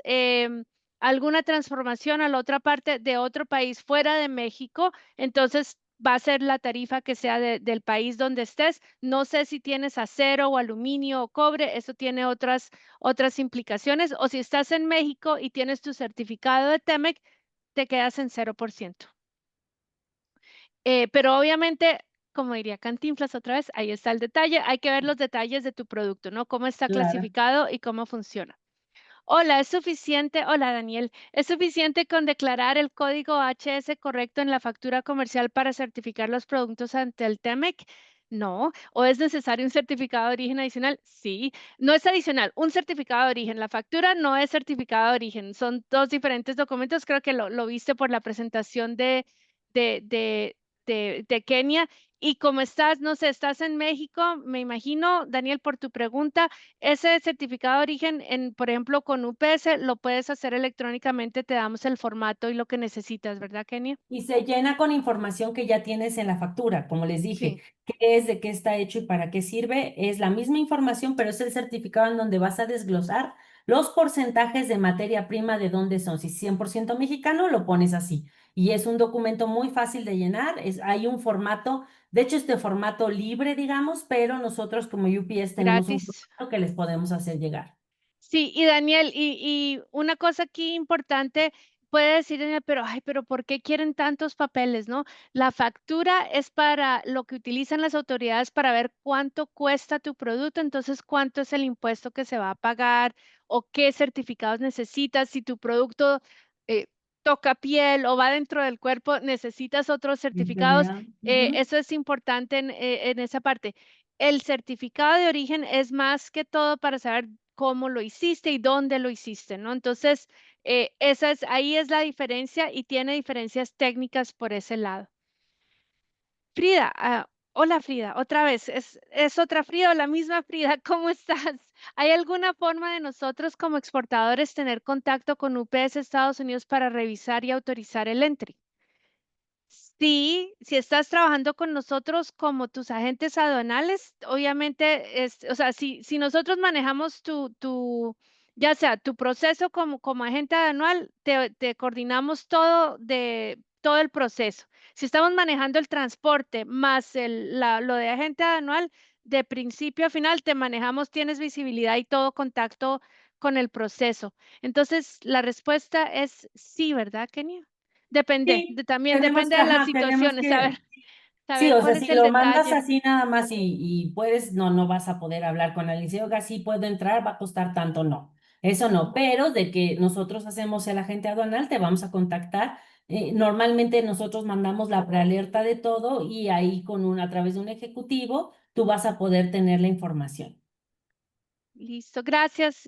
alguna transformación a la otra parte de otro país fuera de México, entonces va a ser la tarifa que sea del país donde estés. No sé si tienes acero o aluminio o cobre, eso tiene otras implicaciones. O si estás en México y tienes tu certificado de TEMEC, te quedas en 0%. Pero obviamente, como diría Cantinflas otra vez, ahí está el detalle. Hay que ver los detalles de tu producto, ¿no? Cómo está Claro. clasificado y cómo funciona. Hola, ¿es suficiente? Hola, Daniel. ¿Es suficiente con declarar el código HS correcto en la factura comercial para certificar los productos ante el TEMEC? No. ¿O es necesario un certificado de origen adicional? Sí. No es adicional, un certificado de origen. La factura no es certificado de origen. Son dos diferentes documentos. Creo que lo viste por la presentación de, de Kenia. Y como estás, no sé, estás en México, me imagino, Daniel, por tu pregunta, ese certificado de origen, por ejemplo, con UPS, lo puedes hacer electrónicamente, te damos el formato y lo que necesitas, ¿verdad, Kenia? Y se llena con información que ya tienes en la factura, como les dije, Sí, qué es, de qué está hecho y para qué sirve. Es la misma información, pero es el certificado en donde vas a desglosar los porcentajes de materia prima de dónde son. Si es 100% mexicano, lo pones así. Y es un documento muy fácil de llenar. Hay un formato, de hecho, este formato libre, digamos, pero nosotros como UPS tenemos un gratis. formato que les podemos hacer llegar. Sí, y Daniel, y una cosa aquí importante, puede decir Daniel, pero, ay, pero ¿por qué quieren tantos papeles, no? La factura es para lo que utilizan las autoridades para ver cuánto cuesta tu producto, entonces cuánto es el impuesto que se va a pagar o qué certificados necesitas. Si tu producto eh, toca piel o va dentro del cuerpo, necesitas otros certificados. FDA. Ujú. Eso es importante en esa parte. El certificado de origen es más que todo para saber cómo lo hiciste y dónde lo hiciste, ¿no? Entonces, ahí es la diferencia y tiene diferencias técnicas por ese lado. Frida, hola Frida, otra vez, ¿es otra Frida o la misma Frida? ¿Cómo estás? ¿Hay alguna forma de nosotros como exportadores tener contacto con UPS Estados Unidos para revisar y autorizar el entry? Sí, si estás trabajando con nosotros como tus agentes aduanales, obviamente, o sea, si nosotros manejamos ya sea tu proceso como agente aduanal, te coordinamos todo el proceso. Si estamos manejando el transporte más lo de agente aduanal, de principio a final te manejamos, tienes visibilidad y todo contacto con el proceso. Entonces, la respuesta es sí, ¿verdad, Kenia? Depende, Sí, también tenemos depende que, de las ajá, tenemos situaciones, que. Sí, saber o cuál sea, es si el lo mandas detalle. así nada más y puedes, no vas a poder hablar con alguien. Si oiga, sí puedo entrar, va a costar tanto, no. Eso no, pero de que nosotros hacemos el agente aduanal, te vamos a contactar. Normalmente nosotros mandamos la prealerta de todo y ahí a través de un ejecutivo, tú vas a poder tener la información. Listo, gracias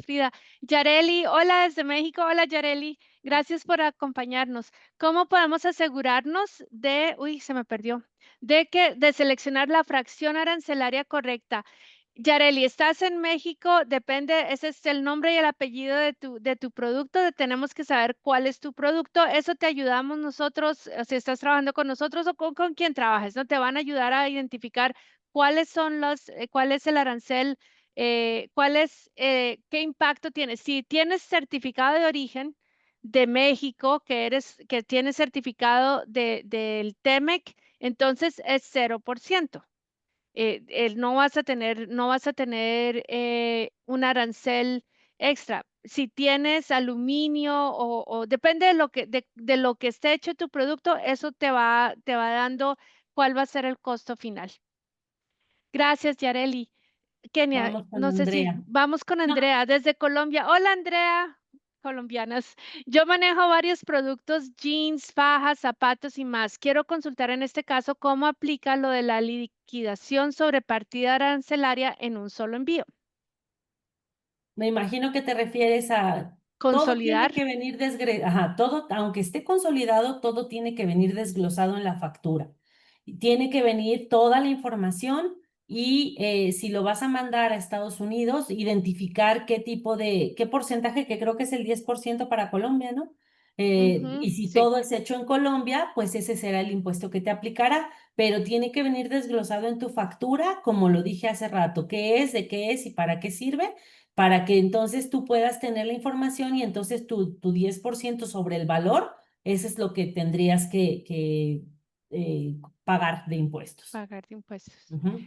Frida. Yareli, hola desde México, hola Yareli, gracias por acompañarnos. ¿Cómo podemos asegurarnos se me perdió, de seleccionar la fracción arancelaria correcta? Yareli, estás en México, depende, ese es el nombre y el apellido de tu producto, tenemos que saber cuál es tu producto, eso te ayudamos nosotros, si estás trabajando con nosotros o con quien trabajes, ¿no? Te van a ayudar a identificar cuál es el arancel, qué impacto tiene. Si tienes certificado de origen de México, que tienes certificado del TEMEC, entonces es 0%. No vas a tener un arancel extra. Si tienes aluminio o depende de lo que esté hecho tu producto, eso te va dando cuál va a ser el costo final. Gracias, Yareli. Kenia, Vamos con no sé si Andrea. vamos con No, Andrea desde Colombia. Hola, Andrea, colombianas. Yo manejo varios productos, jeans, fajas, zapatos y más. Quiero consultar en este caso cómo aplica lo de la liquidación sobre partida arancelaria en un solo envío. me imagino que te refieres a todo tiene Consolidar. que venir ajá, todo, aunque esté consolidado, todo tiene que venir desglosado en la factura. Y tiene que venir toda la información y si lo vas a mandar a Estados Unidos, identificar qué porcentaje, que creo que es el 10% para Colombia, ¿no? Ujú, Y si sí, todo es hecho en Colombia, pues ese será el impuesto que te aplicará, pero tiene que venir desglosado en tu factura, como lo dije hace rato, qué es, de qué es y para qué sirve para que entonces tú puedas tener la información y entonces tu 10% sobre el valor, eso es lo que tendrías que pagar de impuestos. pagar de impuestos. Ujú.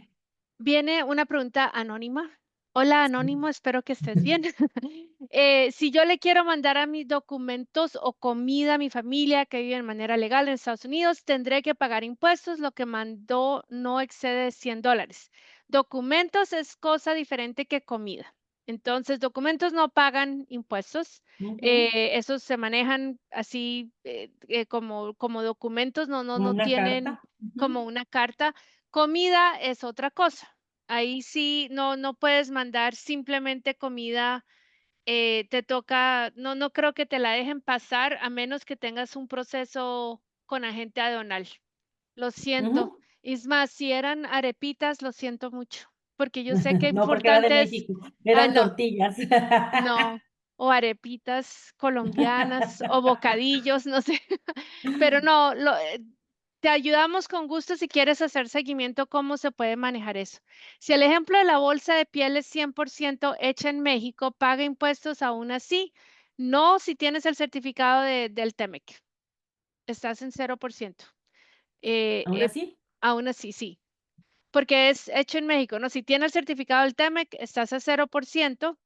Viene una pregunta anónima. Hola, Sí. anónimo, espero que estés bien. Si yo le quiero mandar a mis documentos o comida a mi familia que vive de manera legal en Estados Unidos, tendré que pagar impuestos. Lo que mandó no excede $100. Documentos es cosa diferente que comida. Entonces, documentos no pagan impuestos. Ujú. Esos se manejan así como documentos, Como no una tienen carta. Ujú. como una carta. Comida es otra cosa. Ahí sí no puedes mandar simplemente comida, te toca, no creo que te la dejen pasar a menos que tengas un proceso con agente aduanal. Lo siento. Ujú. Es más, si eran arepitas, lo siento mucho, porque yo sé qué No, porque era de importante es. México, Ah, eran no, tortillas. no, o arepitas colombianas, o bocadillos, no sé, pero no, te ayudamos con gusto si quieres hacer seguimiento, cómo se puede manejar eso. Si el ejemplo de la bolsa de piel es 100% hecha en México, paga impuestos aún así, no si tienes el certificado del TEMEC, estás en 0%. Eh, Aún eh, así, aún así, sí. Porque es hecho en México, ¿no? Si tienes el certificado del TEMEC, estás a 0%,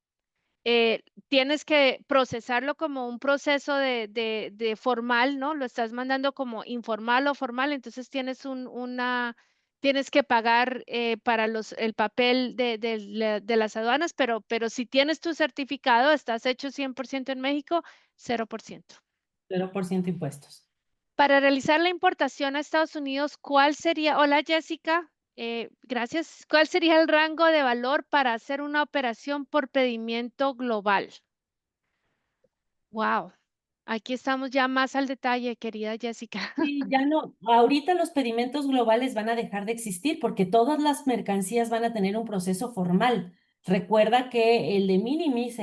tienes que procesarlo como un proceso de formal, ¿no? Lo estás mandando como informal o formal, entonces tienes que pagar para el papel de las aduanas, pero si tienes tu certificado, estás hecho 100% en México, 0%. 0% impuestos. Para realizar la importación a Estados Unidos, ¿cuál sería? Hola Jessica, gracias. ¿Cuál sería el rango de valor para hacer una operación por pedimiento global? Wow, aquí estamos ya más al detalle, querida Jessica. Sí, ya no, ahorita los pedimentos globales van a dejar de existir porque todas las mercancías van a tener un proceso formal. Recuerda que el de minimis,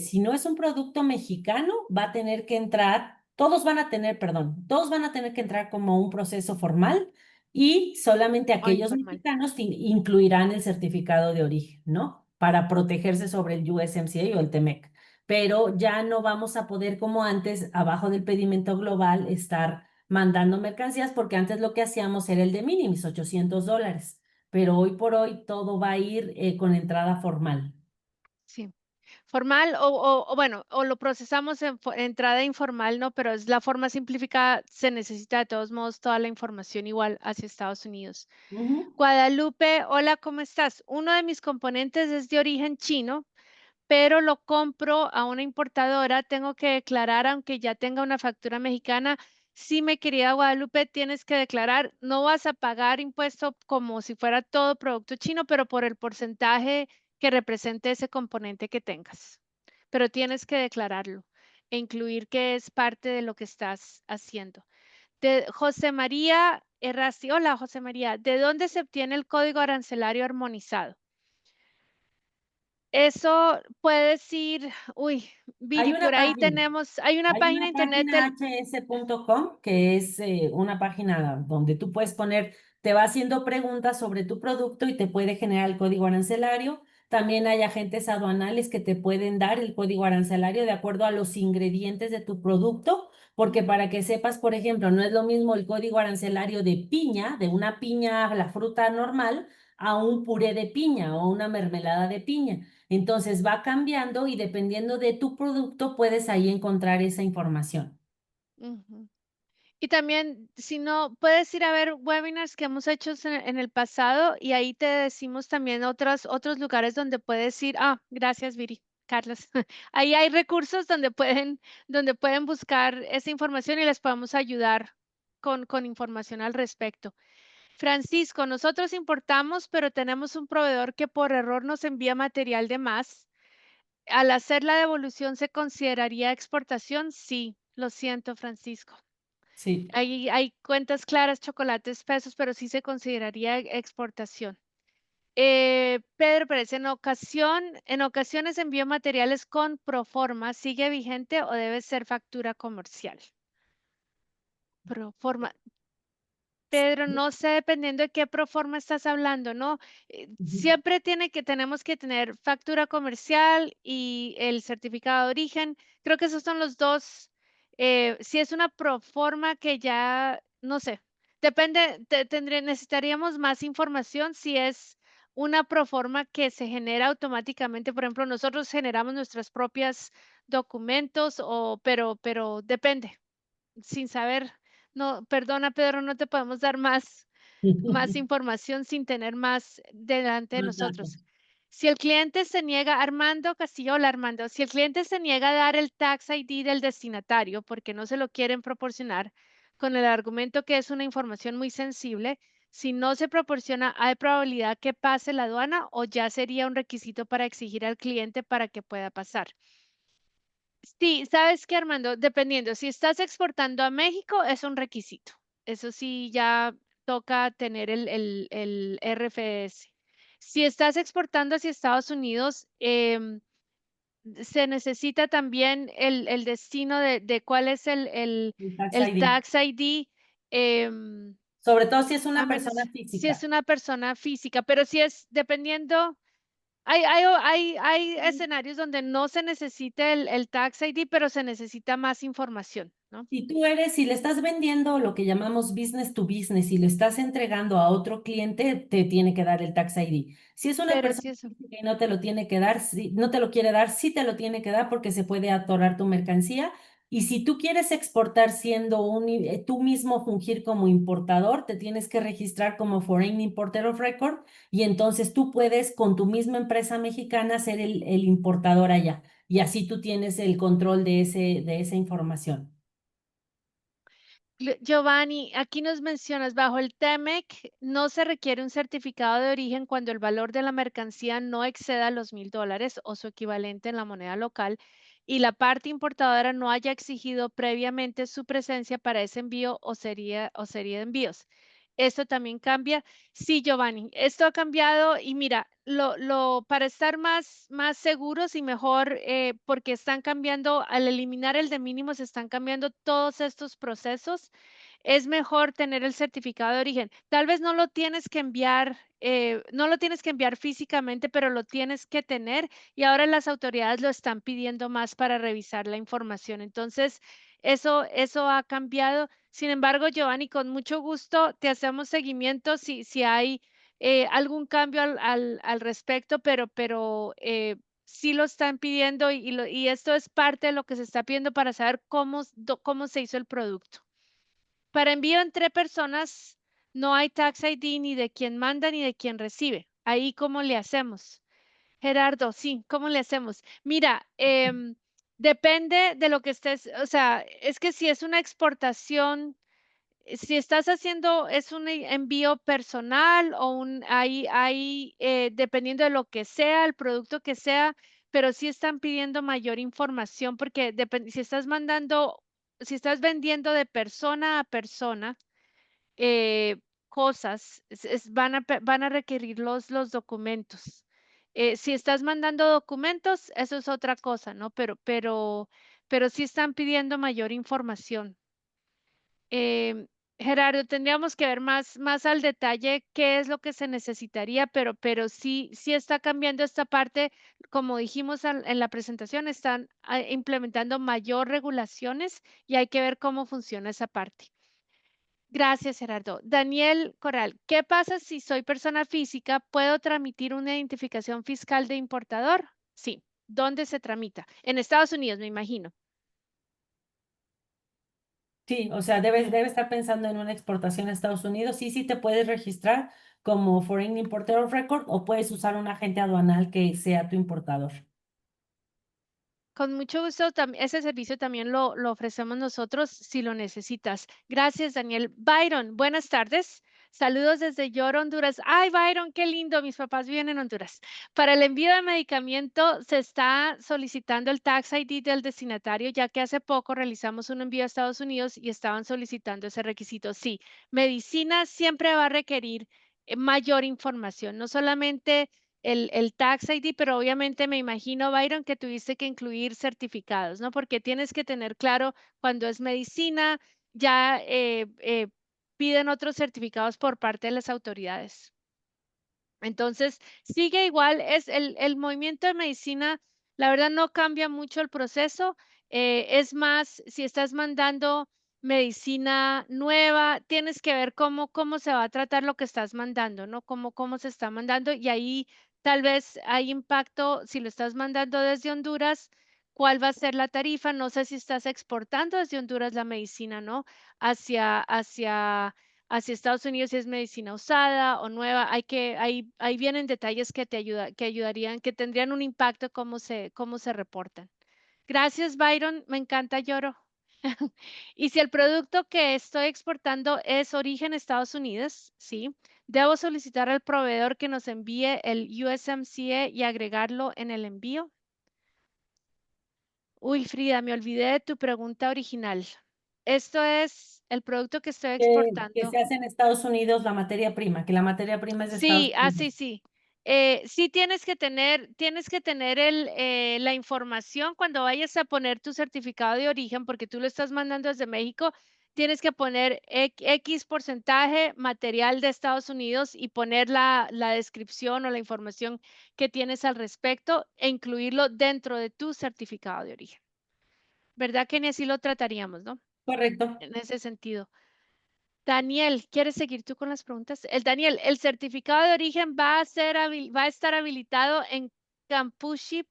si no es un producto mexicano, va a tener que entrar, todos van a tener, perdón, todos van a tener que entrar como un proceso formal y solamente O aquellos informal. mexicanos incluirán el certificado de origen, ¿no? Para protegerse sobre el USMCA o el TEMEC. Pero ya no vamos a poder como antes, abajo del pedimento global, estar mandando mercancías, porque antes lo que hacíamos era el de minimis, $800, pero hoy por hoy todo va a ir con entrada formal. Sí. Formal o bueno, o lo procesamos en entrada informal, ¿no? Pero es la forma simplificada, se necesita de todos modos toda la información igual hacia Estados Unidos. Ujú. Guadalupe, hola, ¿cómo estás? Uno de mis componentes es de origen chino, pero lo compro a una importadora, tengo que declarar, aunque ya tenga una factura mexicana. Sí, mi querida Guadalupe, tienes que declarar, no vas a pagar impuesto como si fuera todo producto chino, pero por el porcentaje que represente ese componente que tengas. Pero tienes que declararlo e incluir que es parte de lo que estás haciendo. De José María Errasti, hola José María, ¿de dónde se obtiene el código arancelario armonizado? Eso puedes ir, uy, Hay Viri, una por ahí página. tenemos, hay una Hay página una de internet página hs.com que es una página donde tú puedes poner, te va haciendo preguntas sobre tu producto y te puede generar el código arancelario. También hay agentes aduanales que te pueden dar el código arancelario de acuerdo a los ingredientes de tu producto, porque para que sepas, por ejemplo, no es lo mismo el código arancelario de piña, de una piña, la fruta normal, a un puré de piña o una mermelada de piña. Entonces va cambiando y dependiendo de tu producto puedes ahí encontrar esa información. Ujú. Y también, si no, puedes ir a ver webinars que hemos hecho en el pasado y ahí te decimos también otros lugares donde puedes ir. Ah, gracias, Viri. Carlos, ahí hay recursos donde pueden buscar esa información y les podemos ayudar con información al respecto. Francisco, nosotros importamos, pero tenemos un proveedor que por error nos envía material de más. Al hacer la devolución, ¿se consideraría exportación? Sí, lo siento, Francisco. Sí. Hay cuentas claras, chocolates, pesos, pero sí se consideraría exportación. Pedro Pérez, en ocasiones envío materiales con proforma, ¿sigue vigente o debe ser factura comercial? Proforma. Pedro, no sé, dependiendo de qué proforma estás hablando, ¿no? Ujú. Siempre tenemos que tener factura comercial y el certificado de origen. Creo que esos son los dos. Si es una proforma que ya, no sé, depende, necesitaríamos más información si es una proforma que se genera automáticamente. Por ejemplo, nosotros generamos nuestros propios documentos, pero depende sin saber. No, perdona, Pedro, no te podemos dar más información sin tener más delante de Más nosotros. datos. Si el cliente se niega, Armando Castillo, hola Armando, si el cliente se niega a dar el tax ID del destinatario porque no se lo quieren proporcionar con el argumento que es una información muy sensible, si no se proporciona, ¿hay probabilidad que pase la aduana o ya sería un requisito para exigir al cliente para que pueda pasar? Sí, sabes que Armando, dependiendo, si estás exportando a México, es un requisito. Eso sí, ya toca tener el RFS. Si estás exportando hacia Estados Unidos, se necesita también el destino de cuál es el Tax el ID. tax ID, em, Sobre todo si es a una persona menos si es física. una persona física, pero si es dependiendo, hay escenarios donde no se necesita el tax ID, pero se necesita más información, ¿no? Si le estás vendiendo lo que llamamos business to business y lo estás entregando a otro cliente, te tiene que dar el Tax ID. Si es una Pero persona sí eso. física y no te lo tiene que dar, si no te lo quiere dar, sí te lo tiene que dar porque se puede atorar tu mercancía. Y si tú quieres exportar siendo tú mismo fungir como importador, te tienes que registrar como Foreign Importer of Record y entonces tú puedes con tu misma empresa mexicana ser el importador allá. Y así tú tienes el control de esa información. Giovanni, aquí nos mencionas, bajo el TEMEC no se requiere un certificado de origen cuando el valor de la mercancía no exceda los $1,000 o su equivalente en la moneda local y la parte importadora no haya exigido previamente su presencia para ese envío o serie de envíos. Esto también cambia. Sí, Giovanni, esto ha cambiado y mira, para estar más seguros y mejor, porque están cambiando, al eliminar el de mínimos, están cambiando todos estos procesos. Es mejor tener el certificado de origen. Tal vez no lo tienes que enviar, no lo tienes que enviar físicamente, pero lo tienes que tener y ahora las autoridades lo están pidiendo más para revisar la información. Entonces, eso ha cambiado. Sin embargo, Giovanni, con mucho gusto te hacemos seguimiento si hay algún cambio al respecto, pero sí lo están pidiendo y esto es parte de lo que se está pidiendo para saber cómo se hizo el producto. Para envío entre personas no hay tax ID ni de quien manda ni de quien recibe. Ahí, ¿cómo le hacemos? Gerardo, sí, ¿cómo le hacemos? Mira, depende de lo que estés, o sea, es que si es una exportación, si estás haciendo, es un envío personal o dependiendo de lo que sea, el producto que sea, pero sí están pidiendo mayor información porque si estás vendiendo de persona a persona, eh, cosas, van a requerir los documentos. Si estás mandando documentos, eso es otra cosa, ¿no? Pero sí están pidiendo mayor información. Em, Gerardo, tendríamos que ver más al detalle qué es lo que se necesitaría, pero sí está cambiando esta parte. Como dijimos en la presentación, están implementando mayor regulaciones y hay que ver cómo funciona esa parte. Gracias, Gerardo. Daniel Corral, ¿qué pasa si soy persona física? ¿Puedo tramitir una identificación fiscal de importador? Sí. ¿Dónde se tramita? En Estados Unidos, me imagino. Sí, o sea, debe estar pensando en una exportación a Estados Unidos. Sí, sí te puedes registrar como Foreign Importer of Record o puedes usar un agente aduanal que sea tu importador. Con mucho gusto, ese servicio también lo ofrecemos nosotros si lo necesitas. Gracias, Daniel. Byron, buenas tardes. Saludos desde Yor, Honduras. Ay, Byron, qué lindo. Mis papás viven en Honduras. Para el envío de medicamento se está solicitando el Tax ID del destinatario, ya que hace poco realizamos un envío a Estados Unidos y estaban solicitando ese requisito. Sí, medicina siempre va a requerir mayor información, no solamente el Tax ID, pero obviamente me imagino, Byron, que tuviste que incluir certificados, ¿no? Porque tienes que tener claro cuando es medicina, ya piden otros certificados por parte de las autoridades. Entonces, sigue igual, es el movimiento de medicina, la verdad no cambia mucho el proceso, es más, si estás mandando medicina nueva, tienes que ver cómo se va a tratar lo que estás mandando, ¿no? Cómo se está mandando y ahí tal vez hay impacto si lo estás mandando desde Honduras, ¿cuál va a ser la tarifa? No sé si estás exportando desde Honduras la medicina, ¿no? Hacia Estados Unidos si es medicina usada o nueva, ahí vienen detalles que ayudarían, que tendrían un impacto cómo se reportan. Gracias, Byron, me encanta Lloro. Y si el producto que estoy exportando es origen Estados Unidos, sí, debo solicitar al proveedor que nos envíe el USMCA y agregarlo en el envío. Uy, Frida, me olvidé de tu pregunta original. Esto es el producto que estoy Que exportando. se hace en Estados Unidos la materia prima, que la materia prima es de Estados Sí, Unidos. sí, sí. Sí tienes que tener la información cuando vayas a poner tu certificado de origen, porque tú lo estás mandando desde México, tienes que poner X porcentaje material de Estados Unidos y poner la descripción o la información que tienes al respecto e incluirlo dentro de tu certificado de origen. ¿Verdad que ni así lo trataríamos, no? Correcto. En ese sentido. Daniel, ¿quieres seguir tú con las preguntas? Daniel, ¿el certificado de origen va a estar habilitado en Campuship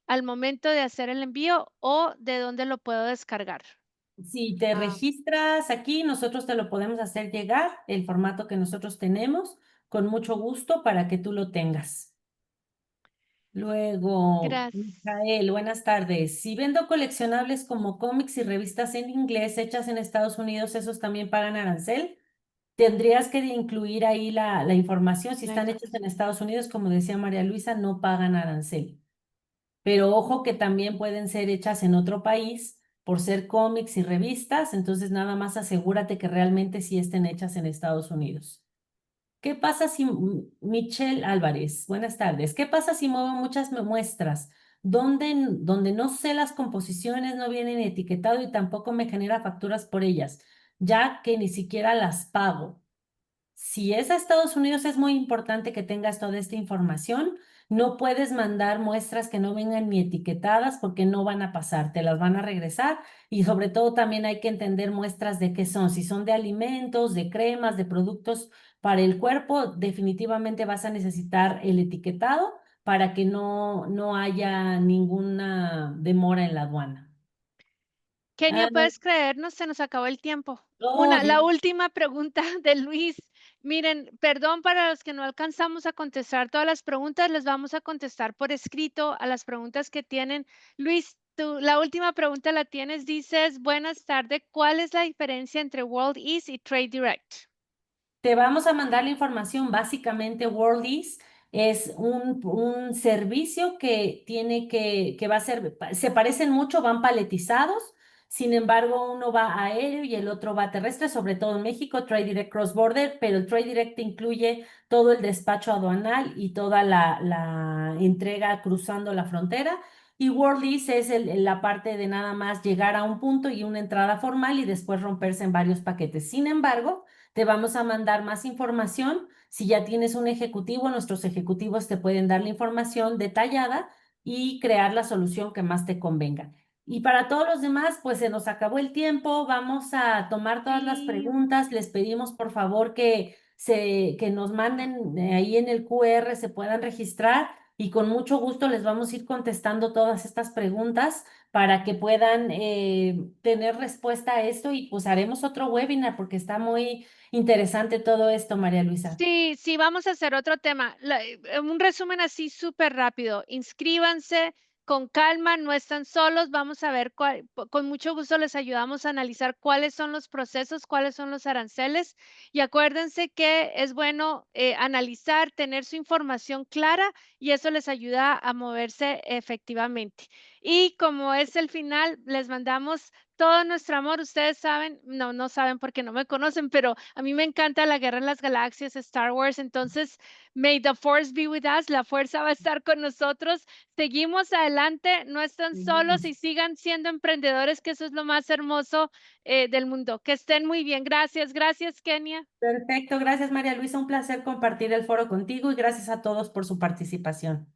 al momento de hacer el envío o de dónde lo puedo descargar? Si te Ah, registras aquí, nosotros te lo podemos hacer llegar, el formato que nosotros tenemos, con mucho gusto para que tú lo tengas. Luego, gracias. Micael, buenas tardes. Si vendo coleccionables como cómics y revistas en inglés hechas en Estados Unidos, ¿esos también pagan arancel? Tendrías que incluir ahí la información. Si La están hechos en información. Estados Unidos, como decía María Luisa, no pagan arancel. Pero ojo que también pueden ser hechas en otro país por ser cómics y revistas, entonces nada más asegúrate que realmente sí estén hechas en Estados Unidos. ¿Qué pasa si, Michelle Álvarez, buenas tardes, qué pasa si muevo muchas muestras donde no sé las composiciones, no vienen etiquetado y tampoco me genera facturas por ellas, ya que ni siquiera las pago? Si es a Estados Unidos, es muy importante que tengas toda esta información. No puedes mandar muestras que no vengan ni etiquetadas porque no van a pasar, te las van a regresar. Y sobre todo también hay que entender muestras de qué son. Si son de alimentos, de cremas, de productos para el cuerpo, definitivamente vas a necesitar el etiquetado para que no haya ninguna demora en la aduana. Kenia, Ah, no. ¿puedes creernos? Se nos acabó el tiempo. Oh, La Dios. última pregunta de Luis. Miren, perdón para los que no alcanzamos a contestar todas las preguntas, les vamos a contestar por escrito a las preguntas que tienen. Luis, la última pregunta la tienes, dices, buenas tardes, ¿cuál es la diferencia entre World East y Trade Direct? Te vamos a mandar la información. Básicamente, Worldies es un servicio que tiene que va a ser, se parecen mucho, van paletizados. Sin embargo, uno va aéreo y el otro va terrestre, sobre todo en México, Trade Direct Cross Border, pero el Trade Direct incluye todo el despacho aduanal y toda la entrega cruzando la frontera. Y Worldies es la parte de nada más llegar a un punto y una entrada formal y después romperse en varios paquetes. Sin embargo, te vamos a mandar más información. Si ya tienes un ejecutivo, nuestros ejecutivos te pueden dar la información detallada y crear la solución que más te convenga. Y para todos los demás, pues se nos acabó el tiempo. Vamos a tomar todas las Sí, preguntas. Les pedimos por favor que nos manden ahí en el QR, se puedan registrar y con mucho gusto les vamos a ir contestando todas estas preguntas para que puedan tener respuesta a esto y pues haremos otro webinar porque está muy interesante todo esto, María Luisa. sí, sí, vamos a hacer otro tema. Un resumen así súper rápido. Inscríbanse con calma, no están solos. Vamos a ver con mucho gusto les ayudamos a analizar cuáles son los procesos, cuáles son los aranceles. Y acuérdense que es bueno analizar, tener su información clara y eso les ayuda a moverse efectivamente. Y como es el final, les mandamos todo nuestro amor. Ustedes saben, no, no saben porque no me conocen, pero a mí me encanta la Guerra en las Galaxias, Star Wars. Entonces, may the force be with us. La fuerza va a estar con nosotros. Seguimos adelante, no están solos Seguimos. y sigan siendo emprendedores, que eso es lo más hermoso del mundo. Que estén muy bien. Gracias, gracias, Kenia. Perfecto, gracias María Luisa, un placer compartir el foro contigo y gracias a todos por su participación.